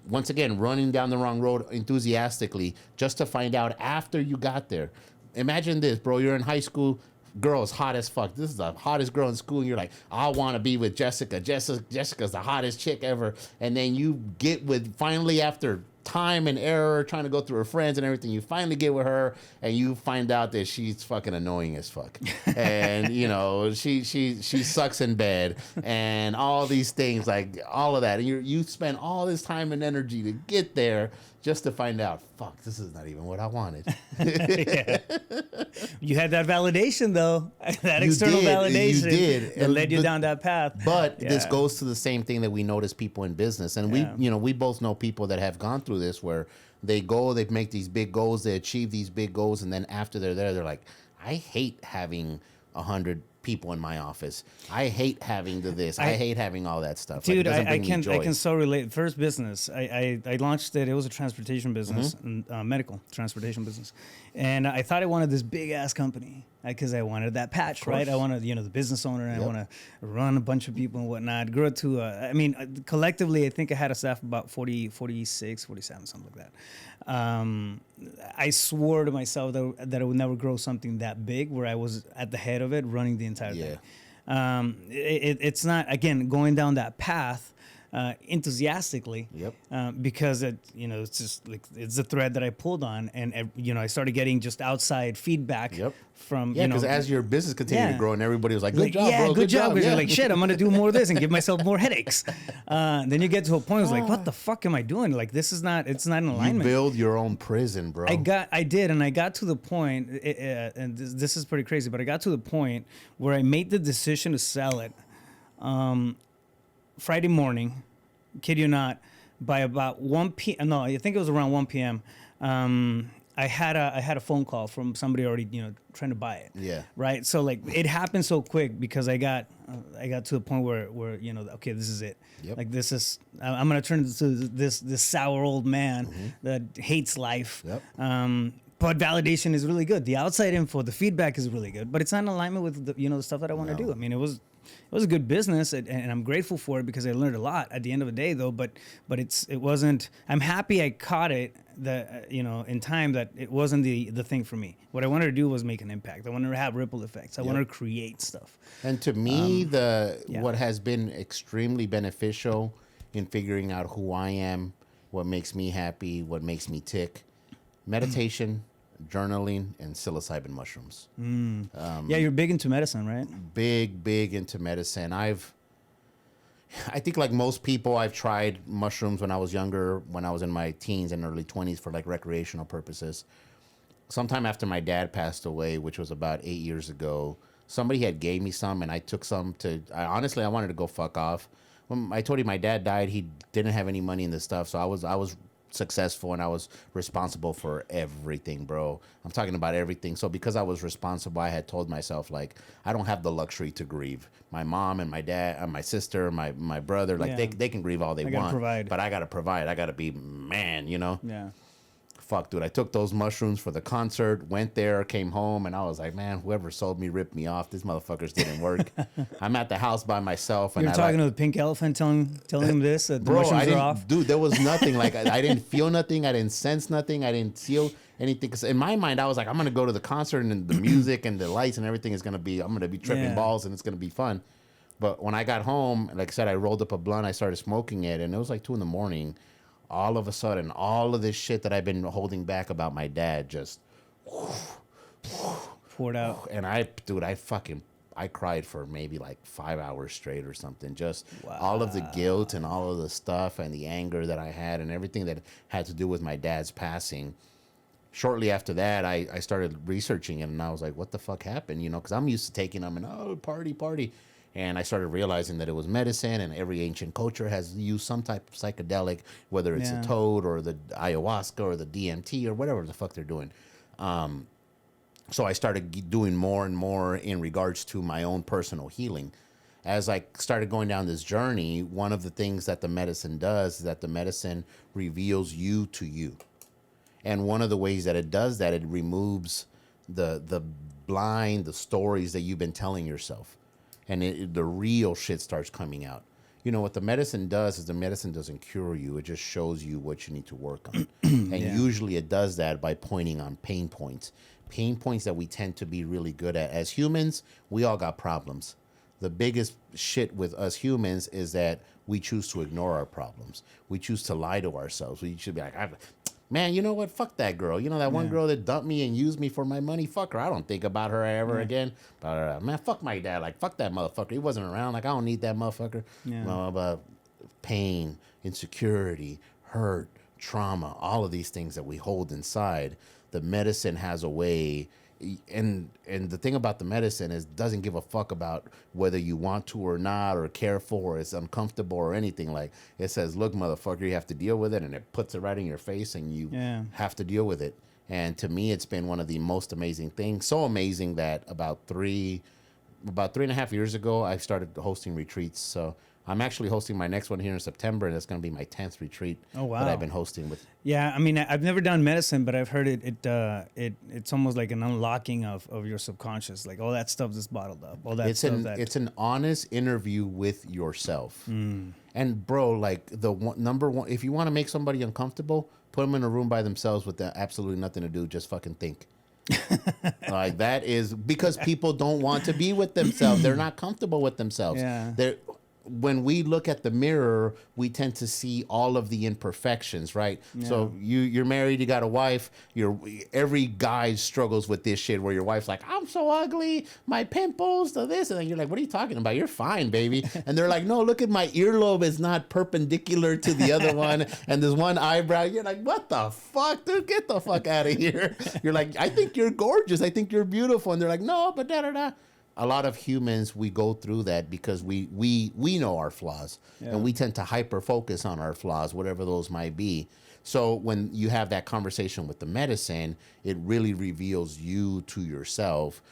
once again, running down the wrong road enthusiastically, just to find out after you got there. Imagine this, bro. You're in high school. Girl's hot as fuck. This is the hottest girl in school. And you're like, I want to be with Jessica. Jessica's the hottest chick ever. And then you get with, finally, after time and error, trying to go through her friends and everything, you finally get with her, and you find out that she's fucking annoying as fuck. And, you know, she sucks in bed and all these things, like all of that. And you spend all this time and energy to get there, just to find out, fuck, this is not even what I wanted. You had that validation, though. That external validation. You did. That led you down that path. But this goes to the same thing that we notice people in business. And we both know people that have gone through this, where they make these big goals, they achieve these big goals, and then after they're there, they're like, I hate having 100 people in my office. I hate having this. I hate having all that stuff. Dude, like, I can so relate. First business, I launched it. It was a transportation business, medical transportation business. And I thought I wanted this big ass company. because I wanted that patch, right? I wanted, the business owner, and I want to run a bunch of people and whatnot. Grew it to, collectively, I think I had a staff of about 40, 46, 47, something like that. I swore to myself that I would never grow something that big where I was at the head of it, running the entire thing. It's not, again, going down that path enthusiastically, because it's just like it's a thread that I pulled on, and I started getting just outside feedback from because as your business continued to grow, and everybody was like, "Good job, bro, good job." Because you're like, "Shit, I'm gonna do more of this and give myself more headaches." Then you get to a point, it's like, "What the fuck am I doing? Like, this is not. It's not in alignment." You build your own prison, bro. I did, and I got to the point, and this is pretty crazy, but I got to the point where I made the decision to sell it. Friday morning, kid you not, by about 1 p.m. No, I think it was around 1 p.m. I had a phone call from somebody already, trying to buy it. Yeah. Right. So like it happened so quick because I got to the point where okay, this is it. Like this is I'm gonna turn into this sour old man that hates life. But validation is really good. The outside info, the feedback is really good, but it's not in alignment with the stuff that I want to do. I mean, it was a good business, and I'm grateful for it because I learned a lot at the end of the day, though. But it wasn't. I'm happy I caught it in time that it wasn't the thing for me. What I wanted to do was make an impact. I wanted to have ripple effects. I wanted to create stuff. And to me, what has been extremely beneficial in figuring out who I am, what makes me happy, what makes me tick, meditation, journaling, and psilocybin mushrooms. You're big into medicine, right? Big into medicine. I think like most people, I've tried mushrooms when I was younger, when I was in my teens and early 20s for like recreational purposes. Sometime after my dad passed away, which was about 8 years ago, somebody had gave me some, and I took some honestly, I wanted to go fuck off. When I told you my dad died, he didn't have any money in this stuff, so I was successful, and I was responsible for everything, bro. I'm talking about everything. So because I was responsible, I had told myself, like, I don't have the luxury to grieve. My mom and my dad and my sister, my brother, like they can grieve all they want, but I gotta provide. I gotta be man, Fuck, dude. I took those mushrooms for the concert, went there, came home, and I was like, man, whoever sold me ripped me off. These motherfuckers didn't work. I'm at the house by myself. And you're talking to the pink elephant, telling him this, that the mushrooms are off? Dude, there was nothing. Like, I didn't feel nothing. I didn't sense nothing. I didn't feel anything. Because in my mind, I was like, I'm going to go to the concert, and the music and the lights and everything is going to be, I'm going to be tripping balls, and it's going to be fun. But when I got home, like I said, I rolled up a blunt. I started smoking it, and it was like 2 a.m. All of a sudden, all of this shit that I've been holding back about my dad just poured out. And I cried for maybe like 5 hours straight or something. Just all of the guilt and all of the stuff and the anger that I had and everything that had to do with my dad's passing. Shortly after that, I started researching it, and I was like, what the fuck happened? Because I'm used to taking them and, party. And I started realizing that it was medicine, and every ancient culture has used some type of psychedelic, whether it's the toad or the ayahuasca or the DMT or whatever the fuck they're doing. So I started doing more and more in regards to my own personal healing. As I started going down this journey, one of the things that the medicine does is that the medicine reveals you to you. And one of the ways that it does that, it removes the stories that you've been telling yourself. And the real shit starts coming out. What the medicine does is the medicine doesn't cure you. It just shows you what you need to work on. And usually it does that by pointing on pain points. Pain points that we tend to be really good at. As humans, we all got problems. The biggest shit with us humans is that we choose to ignore our problems. We choose to lie to ourselves. We should be like, man, you know what? Fuck that girl. That one girl that dumped me and used me for my money? Fuck her. I don't think about her ever again. But man, fuck my dad. Like, fuck that motherfucker. He wasn't around. Like, I don't need that motherfucker. But pain, insecurity, hurt, trauma, all of these things that we hold inside, the medicine has a way. And the thing about the medicine is, doesn't give a fuck about whether you want to or not, or care for, or it's uncomfortable or anything. Like, it says, look, motherfucker, you have to deal with it, and it puts it right in your face, and you have to deal with it. And to me, it's been one of the most amazing things. So amazing that about 3.5 years ago, I started hosting retreats. So I'm actually hosting my next one here in September, and it's going to be my 10th retreat that I've been hosting with. Yeah, I mean, I've never done medicine, but I've heard it's almost like an unlocking of your subconscious, like all that stuff that's bottled up, all that It's an honest interview with yourself. And bro, like number one, if you want to make somebody uncomfortable, put them in a room by themselves with absolutely nothing to do, just fucking think. Like that is because people don't want to be with themselves. They're not comfortable with themselves. Yeah. When we look at the mirror, we tend to see all of the imperfections, right? Yeah. So you're married, you got a wife. Every guy struggles with this shit where your wife's like, I'm so ugly, my pimples, to this, and then you're like, what are you talking about? You're fine, baby. And they're like, no, look at my earlobe is not perpendicular to the other one, and there's one eyebrow. You're like, what the fuck, dude? Get the fuck out of here. You're like, I think you're gorgeous. I think you're beautiful. And they're like, no, but da da da. A lot of humans, we go through that because we know our flaws, and we tend to hyper focus on our flaws, whatever those might be. So when you have that conversation with the medicine, it really reveals you to yourself.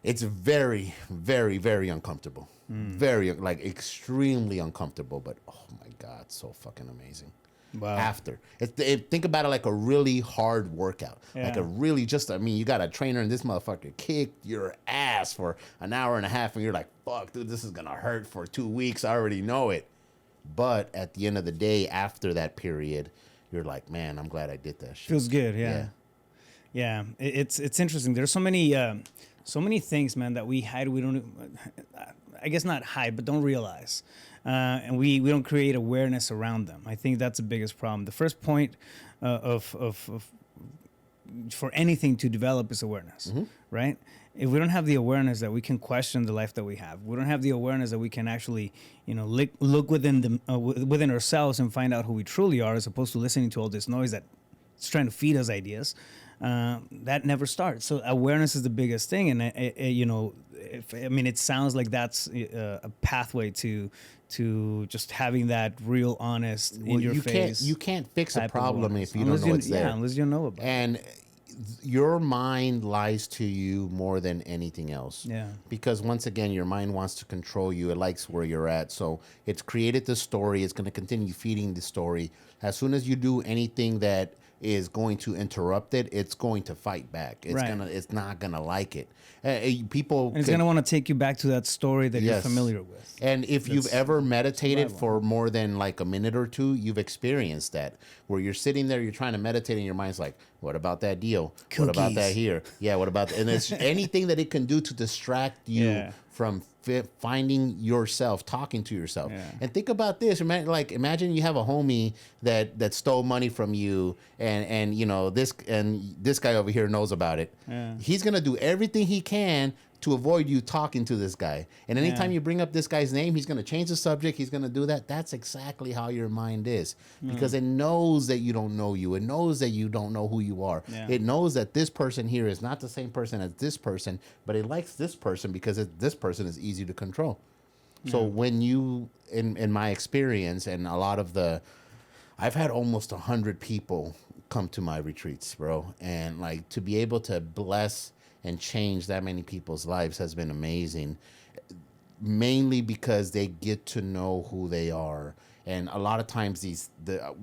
It's very, very, very uncomfortable, very like extremely uncomfortable. But oh my God, so fucking amazing. Wow. After think about it like a really hard workout, like a really you got a trainer and this motherfucker kicked your ass for an hour and a half and you're like, fuck dude, this is gonna hurt for 2 weeks, I already know it. But at the end of the day, after that period, you're like, man, I'm glad I did that shit. Feels good. Yeah. It's interesting. There's so many things, man, that we hide. We don't, I guess not hide, but don't realize. And we don't create awareness around them. I think that's the biggest problem. The first point for anything to develop is awareness, right? If we don't have the awareness that we can question the life that we have, we don't have the awareness that we can actually, look within within ourselves and find out who we truly are, as opposed to listening to all this noise that's trying to feed us ideas. That never starts. So awareness is the biggest thing, and it sounds like that's a pathway to just having that real, honest, in your face. You can't fix a problem if you don't know it's there. Yeah, unless you know about it. And your mind lies to you more than anything else. Yeah. Because once again, your mind wants to control you. It likes where you're at. So it's created the story. It's going to continue feeding the story. As soon as you do anything that is going to interrupt it, it's going to fight back. It's not gonna like it. It's gonna want to take you back to that story that you're familiar with. And if you've ever meditated for more than like a minute or two, you've experienced that, where you're sitting there, you're trying to meditate, and your mind's like, "What about that deal? Cookies. What about that here? Yeah, what about?" And it's anything that it can do to distract you from finding yourself, talking to yourself. And think about this. Imagine you have a homie that stole money from you, and this guy over here knows about it. He's gonna do everything he can to avoid you talking to this guy. And anytime you bring up this guy's name, he's going to change the subject. He's going to do that. That's exactly how your mind is, because it knows that you don't know you. It knows that you don't know who you are. It knows that this person here is not the same person as this person, but it likes this person because this person is easy to control. So when you, in my experience, and a lot of I've had almost 100 people come to my retreats, bro. And like to be able to bless and change that many people's lives has been amazing, mainly because they get to know who they are. And a lot of times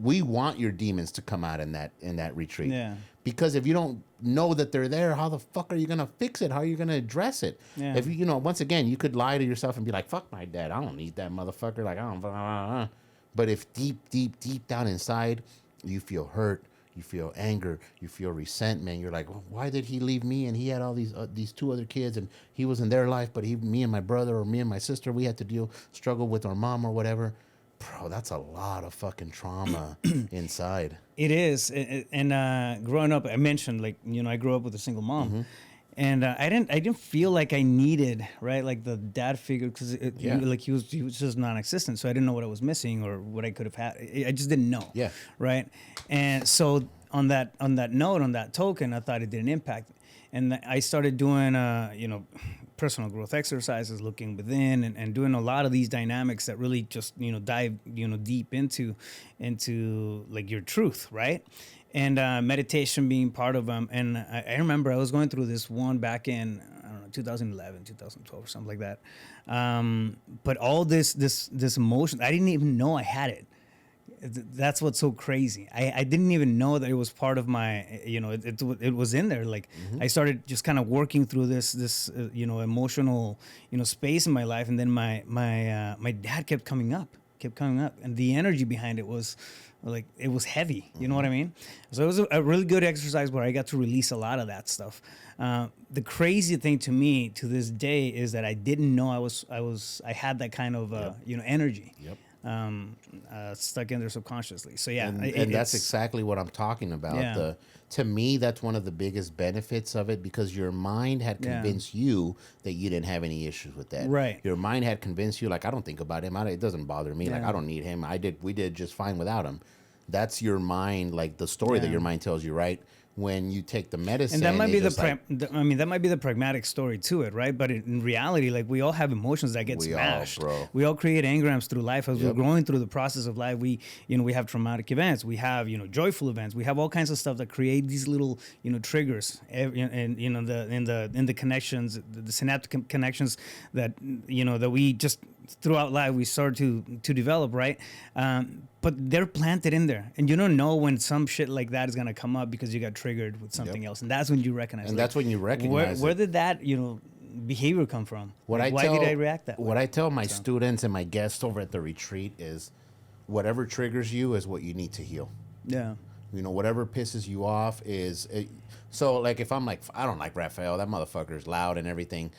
we want your demons to come out in that retreat. Because if you don't know that they're there, how the fuck are you going to fix it? How are you going to address it? If once again, you could lie to yourself and be like, fuck my dad, I don't need that motherfucker. Like, I don't. But if deep down inside, you feel hurt, you feel anger, you feel resentment. You're like, well, why did he leave me? And he had all these two other kids, and he was in their life, but me and my brother or me and my sister, we had to struggle with our mom or whatever. Bro, that's a lot of fucking trauma inside. It is. And growing up, I mentioned, I grew up with a single mom. And I didn't feel like I needed, right, like the dad figure, because he was just non-existent. So I didn't know what I was missing or what I could have had. I just didn't know. Yeah. Right. And so on that note, on that token, I thought it didn't impact. And I started doing, personal growth exercises, looking within, and doing a lot of these dynamics that really just, dive, deep into like your truth, right? And meditation being part of them. And I remember I was going through this one back in, I don't know, know, 2011, 2012 or something like that. But all this emotion, I didn't even know I had it. That's what's so crazy. I didn't even know that it was part of my, you know, it was in there. Like I started just kind of working through this you know, emotional, you know, space in my life, and then my dad kept coming up, and the energy behind it was like, it was heavy. You know what I mean? So it was a really good exercise where I got to release a lot of that stuff. The crazy thing to me to this day is that I didn't know I had that kind of you know, energy. Yep. Stuck in there subconsciously. So yeah, and that's exactly what I'm talking about. Yeah. To me, that's one of the biggest benefits of it, because your mind had convinced you that you didn't have any issues with that. Right. Your mind had convinced you, like, I don't think about him. It doesn't bother me. Like, Yeah. I don't need him. We did just fine without him. That's your mind, like the story that your mind tells you, right? When you take the medicine, and that might be I mean, that might be the pragmatic story to it, right? But in reality, like, we all have emotions that get smashed. bro. We all create engrams through life as we're growing through the process of life. We have traumatic events, we have, you know, joyful events, we have all kinds of stuff that create these little, you know, triggers, and you know, in the connections, the synaptic connections that, you know, that we just throughout life we start to develop, right? But they're planted in there, and you don't know when some shit like that is gonna come up because you got triggered with something else, and that's when you recognize. And like, that's when you recognize where did that, you know, behavior come from? Like, why did I react that way? What I tell my students and my guests over at the retreat is, whatever triggers you is what you need to heal. Yeah. You know, whatever pisses you off is so. Like, if I'm like, I don't like Raphael, that motherfucker's loud and everything.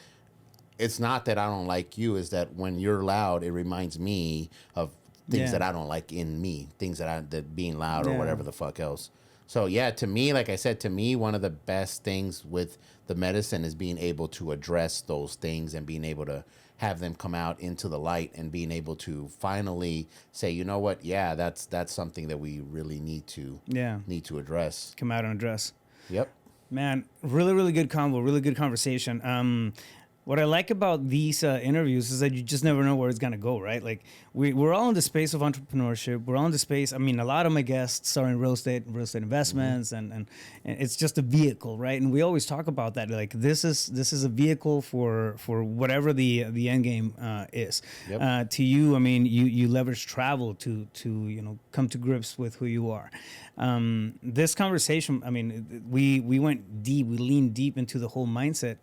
It's not that I don't like you, is that when you're loud, it reminds me of things that I don't like in me, things that being loud or whatever the fuck else. So yeah, to me, like I said, one of the best things with the medicine is being able to address those things and being able to have them come out into the light, and being able to finally say, you know what, yeah, that's something that we really need to address. Come out and address. Yep. Man, really, really good convo, really good conversation. What I like about these interviews is that you just never know where it's gonna go, right? Like, we're all in the space of entrepreneurship. We're all in the space. I mean, a lot of my guests are in real estate investments, and it's just a vehicle, right? And we always talk about that. Like, this is a vehicle for whatever the end game is. Yep. To you, I mean, you leverage travel to you know, come to grips with who you are. This conversation, I mean, we went deep, we leaned deep into the whole mindset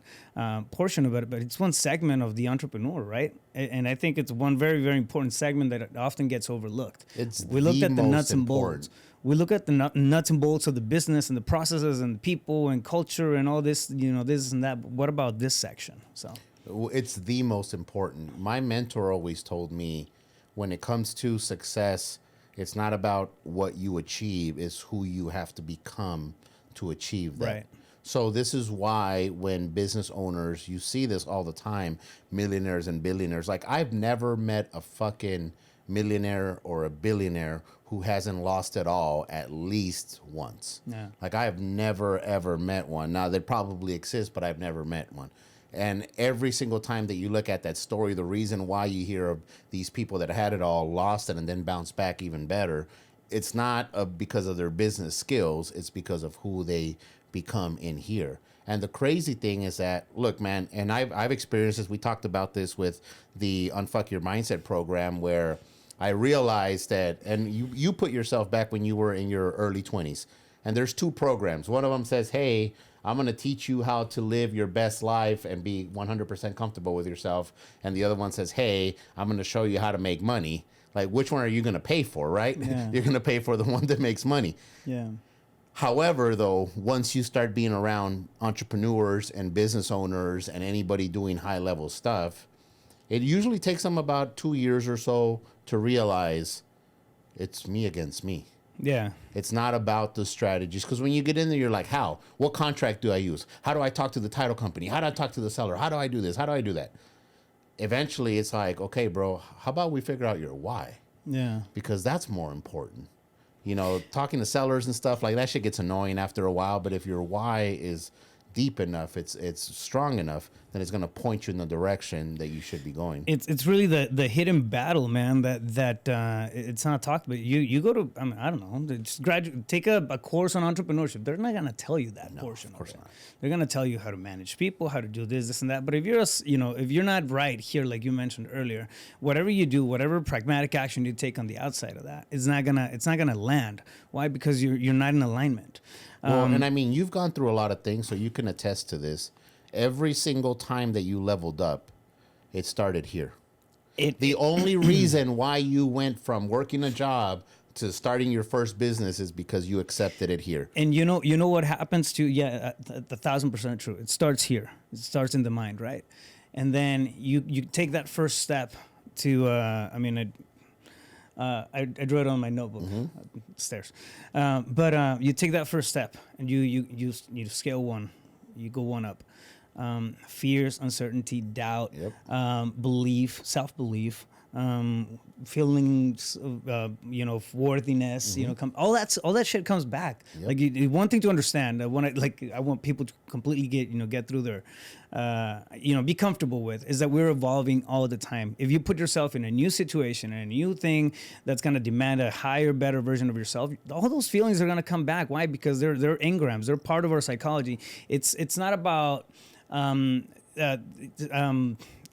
portion of it, but it's one segment of the entrepreneur, right? And I think it's one very, very important segment that often gets overlooked. We looked at the nuts and bolts. We look at the nuts and bolts of the business and the processes and the people and culture and all this, you know, this and that. But what about this section? So it's the most important. My mentor always told me, when it comes to success, it's not about what you achieve, it's who you have to become to achieve that. Right. So this is why when business owners, you see this all the time, millionaires and billionaires, like, I've never met a fucking millionaire or a billionaire who hasn't lost it all at least once. Yeah. Like, I have never, ever met one. Now, they probably exist, but I've never met one. And every single time that you look at that story, the reason why you hear of these people that had it all, lost it, and then bounced back even better, it's not because of their business skills. It's because of who they become in here. And the crazy thing is that, look, man, and I've experienced this. We talked about this with the Unfuck Your Mindset program, where I realized that, and you put yourself back when you were in your early 20s, and there's two programs. One of them says, hey, I'm going to teach you how to live your best life and be 100% comfortable with yourself. And the other one says, hey, I'm going to show you how to make money. Like, which one are you going to pay for, right? Yeah. You're going to pay for the one that makes money. yeah. However, though, once you start being around entrepreneurs and business owners and anybody doing high-level stuff, it usually takes them about 2 years or so to realize it's me against me. Yeah. It's not about the strategies. Because when you get in there, you're like, how? What contract do I use? How do I talk to the title company? How do I talk to the seller? How do I do this? How do I do that? Eventually, it's like, okay, bro, how about we figure out your why? Yeah. Because that's more important. You know, talking to sellers and stuff, like, that shit gets annoying after a while. But if your why is deep enough, it's strong enough, then it's going to point you in the direction that you should be going. It's really the hidden battle, man. That it's not talked about. You go to, I mean, I don't know, just take a course on entrepreneurship. They're not gonna tell you that portion of it. They're gonna tell you how to manage people, how to do this and that. But if you're if you're not right here, like you mentioned earlier, whatever you do, whatever pragmatic action you take on the outside of that, it's not gonna land. Why? Because you're not in alignment. Well, and I mean, you've gone through a lot of things, so you can attest to this. Every single time that you leveled up, it started here. The only reason why you went from working a job to starting your first business is because you accepted it here. And you know what happens to 1,000% true. It starts here. It starts in the mind, right? And then you take that first step to. I drew it on my notebook upstairs. But you take that first step and you scale one, you go one up. Fears, uncertainty, doubt, belief, self-belief, feelings of worthiness, all that shit comes back. Yep. Like one thing to understand, I want people to completely get through their be comfortable with, is that we're evolving all the time. If you put yourself in a new situation, a new thing that's going to demand a higher, better version of yourself, all those feelings are going to come back. Why? Because they're engrams. They're part of our psychology. It's not about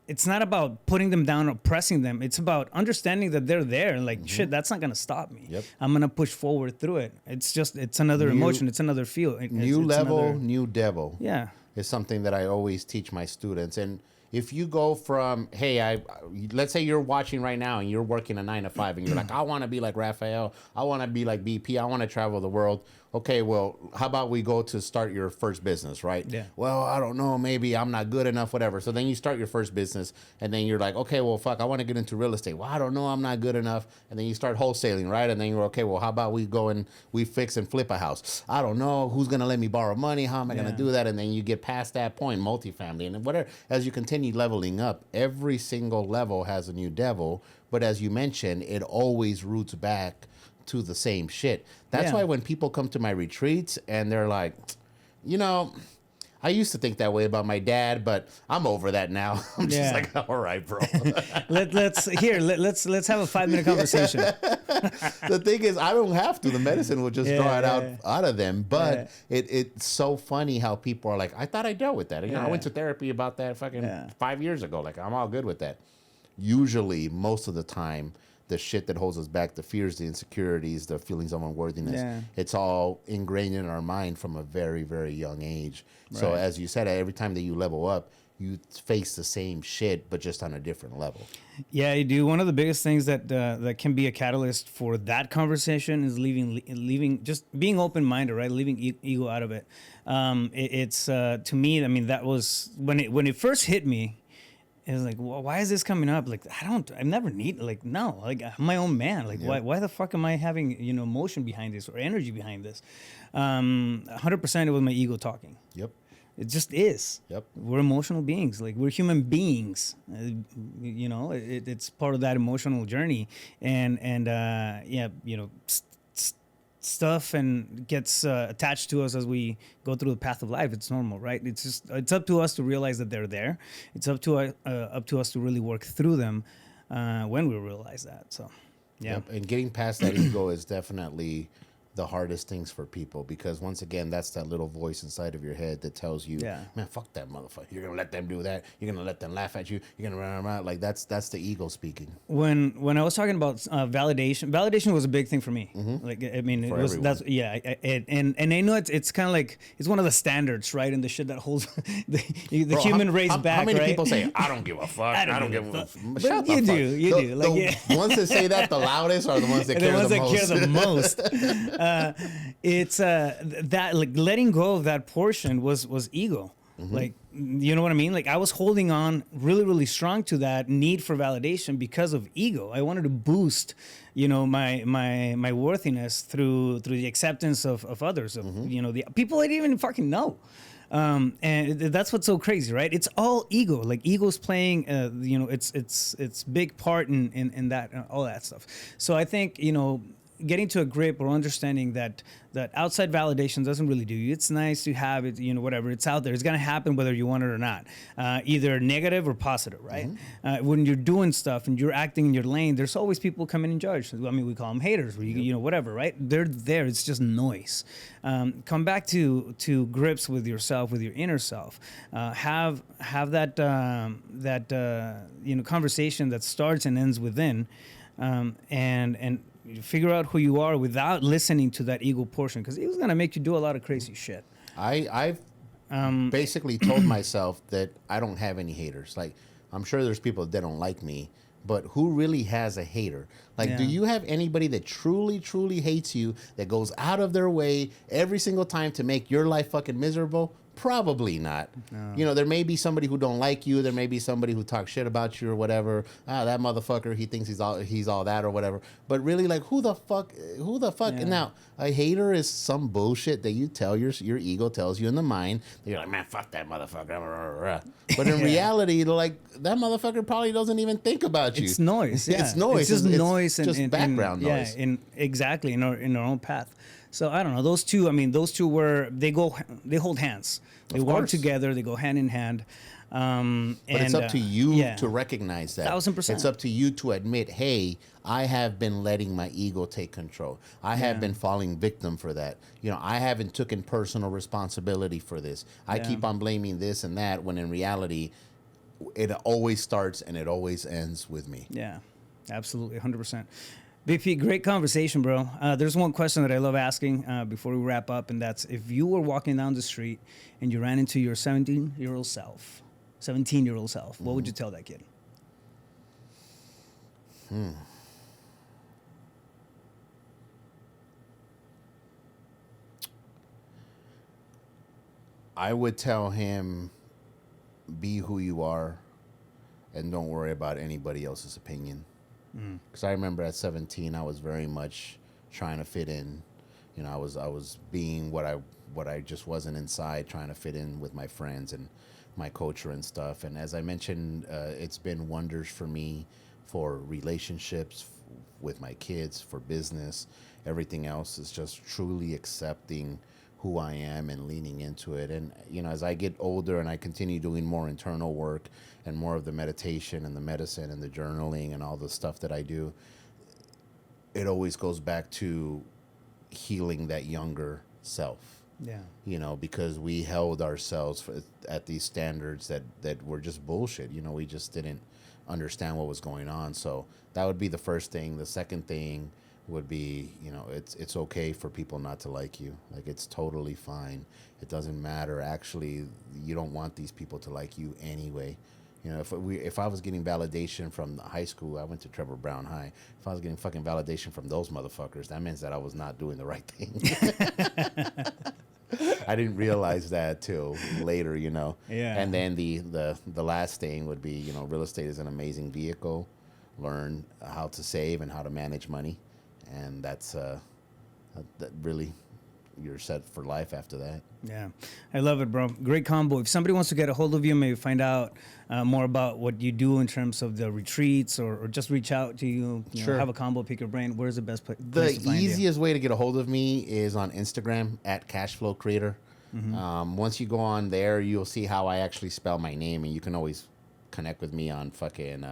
it's not about putting them down or pressing them. It's about understanding that they're there. Like, shit, that's not going to stop me. Yep. I'm going to push forward through it. It's another emotion. It's another feel. New level, new devil. Yeah. Is something that I always teach my students. And if you go from, hey, let's say you're watching right now and you're working a 9 to 5 and you're like, I want to be like Raphael. I want to be like BP. I want to travel the world. Okay, well, how about we go to start your first business, right? Yeah. Well, I don't know, maybe I'm not good enough, whatever. So then you start your first business, and then you're like, okay, well, fuck, I want to get into real estate. Well, I don't know, I'm not good enough. And then you start wholesaling, right? And then you're, okay, well, how about we go and we fix and flip a house? I don't know, who's going to let me borrow money? How am I going to do that? And then you get past that point, multifamily, and whatever. As you continue leveling up, every single level has a new devil. But as you mentioned, it always roots back to the same shit. That's why when people come to my retreats and they're like, I used to think that way about my dad, but I'm over that now. I'm just like, all right, bro. let's have a 5-minute conversation. The thing is, I don't have to. The medicine will just draw it out of them. But it's so funny how people are like, I thought I dealt with that. I went to therapy about that fucking 5 years ago. Like, I'm all good with that. Usually, most of the time, the shit that holds us back, the fears, the insecurities, the feelings of unworthiness, it's all ingrained in our mind from a very, very young age. Right. So as you said, every time that you level up, you face the same shit, but just on a different level. Yeah, you do. One of the biggest things that can be a catalyst for that conversation is leaving, just being open-minded, right? Leaving ego out of it. It's to me, I mean, that was when it first hit me. It was like, well, why is this coming up? Like, I never need, like, no, like, I'm my own man. Like, why the fuck am I having, emotion behind this or energy behind this? 100% it was my ego talking. Yep. It just is. Yep. We're emotional beings. Like, we're human beings. It's part of that emotional journey. Stuff and gets attached to us as we go through the path of life. It's normal, right? It's up to us to realize that they're there. It's up to us to really work through them when we realize that. So, yeah. Yep. And getting past that ego is definitely the hardest things for people, because once again, that's that little voice inside of your head that tells you, man, fuck that motherfucker. You're gonna let them do that. You're gonna let them laugh at you. You're gonna run around. Like, that's the ego speaking. When I was talking about validation was a big thing for me. Mm-hmm. Like, I mean, it was everyone. And I know it's kind of like it's one of the standards, right? And the shit that holds the human race back. How many people say, I don't give a fuck. I don't give a fuck. But you do. Like, the ones that say that the loudest are the ones that care the most. It's that, like, letting go of that portion was ego. Mm-hmm. Like, you know what I mean? Like, I was holding on really, really strong to that need for validation because of ego. I wanted to boost, my worthiness through the acceptance of others, of the people I didn't even fucking know. And that's what's so crazy, right? It's all ego. Like, ego's playing, it's big part in that, all that stuff. So I think, getting to a grip or understanding that outside validation doesn't really do you. It's nice to have it, whatever. It's out there. It's going to happen whether you want it or not, either negative or positive, right? When you're doing stuff and you're acting in your lane, there's always people come in and judge. I mean, we call them haters, whatever, right? They're there. It's just noise. Come back to grips with yourself, with your inner self. Have that conversation that starts and ends within, and figure out who you are without listening to that ego portion, because ego's gonna make you do a lot of crazy shit. I've basically told myself that I don't have any haters. Like, I'm sure there's people that don't like me, but who really has a hater? Like, do you have anybody that truly, truly hates you, that goes out of their way every single time to make your life fucking miserable? Probably not. No. There may be somebody who don't like you. There may be somebody who talks shit about you or whatever. That motherfucker, he thinks he's all that or whatever. But really, like, who the fuck? Yeah. And now, a hater is some bullshit that you tell your ego tells you in the mind. You're like, man, fuck that motherfucker. But in reality, like, that motherfucker probably doesn't even think about you. It's noise. Yeah. It's noise. It's just noise. It's just background noise. Yeah, exactly, in our own path. So I don't know. Those two they hold hands. They work together. They go hand in hand. But it's up to you to recognize that. 1000%. It's up to you to admit, hey, I have been letting my ego take control. I have been falling victim for that. I haven't taken personal responsibility for this. I keep on blaming this and that, when in reality, it always starts and it always ends with me. Yeah, absolutely, 100%. BP, great conversation, bro. There's one question that I love asking before we wrap up, and that's, if you were walking down the street and you ran into your 17-year-old self, what would you tell that kid? I would tell him, be who you are and don't worry about anybody else's opinion. Because I remember at 17, I was very much trying to fit in. I was being what I just wasn't inside, trying to fit in with my friends and my culture and stuff. And as I mentioned, it's been wonders for me, for relationships with my kids, for business, everything else is just truly accepting who I am and leaning into it. And, as I get older and I continue doing more internal work and more of the meditation and the medicine and the journaling and all the stuff that I do, it always goes back to healing that younger self. Yeah. Because we held ourselves at these standards that were just bullshit. We just didn't understand what was going on. So that would be the first thing. The second thing would be, it's okay for people not to like you. Like, it's totally fine. It doesn't matter. Actually, you don't want these people to like you anyway. If I was getting validation from high school, I went to Trevor Brown High. If I was getting fucking validation from those motherfuckers, that means that I was not doing the right thing. I didn't realize that till later, Yeah. And then the last thing would be, real estate is an amazing vehicle. Learn how to save and how to manage money. And that's that really, you're set for life after that. Yeah, I love it, bro. Great combo. If somebody wants to get a hold of you, maybe find out more about what you do in terms of the retreats, or just reach out to you, sure. Have a combo, pick your brain. Where's the best place to find you? The easiest way to get a hold of me is on Instagram at Cashflow Creator. Once you go on there, you'll see how I actually spell my name, and you can always connect with me on fucking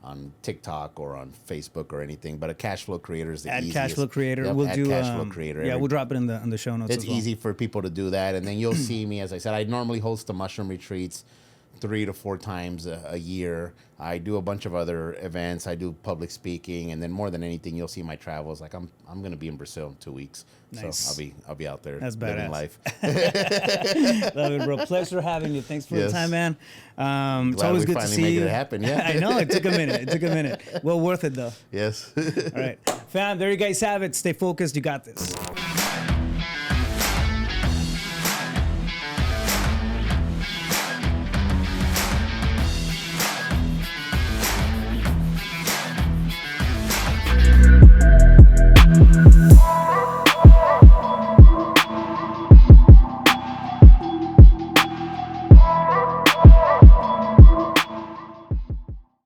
on TikTok or on Facebook or anything. But a Cashflow Creator is the easiest. Cashflow Creator. Yep, we'll do Cashflow Creator. Yeah, we'll drop it in the show notes. It's easy for people to do that, and then you'll see me. As I said, I normally host the mushroom retreats 3 to 4 times a year. I do a bunch of other events. I do public speaking, and then more than anything, you'll see my travels. Like, I'm going to be in Brazil in 2 weeks. Nice. So I'll be out there. That's living badass. Life. Love it, bro. Pleasure having you. Thanks for the time, man. It's Glad always we good to finally see make you. it happen. Yeah. I know it took a minute. Well worth it though. Yes. All right, fam. There you guys have it. Stay focused. You got this.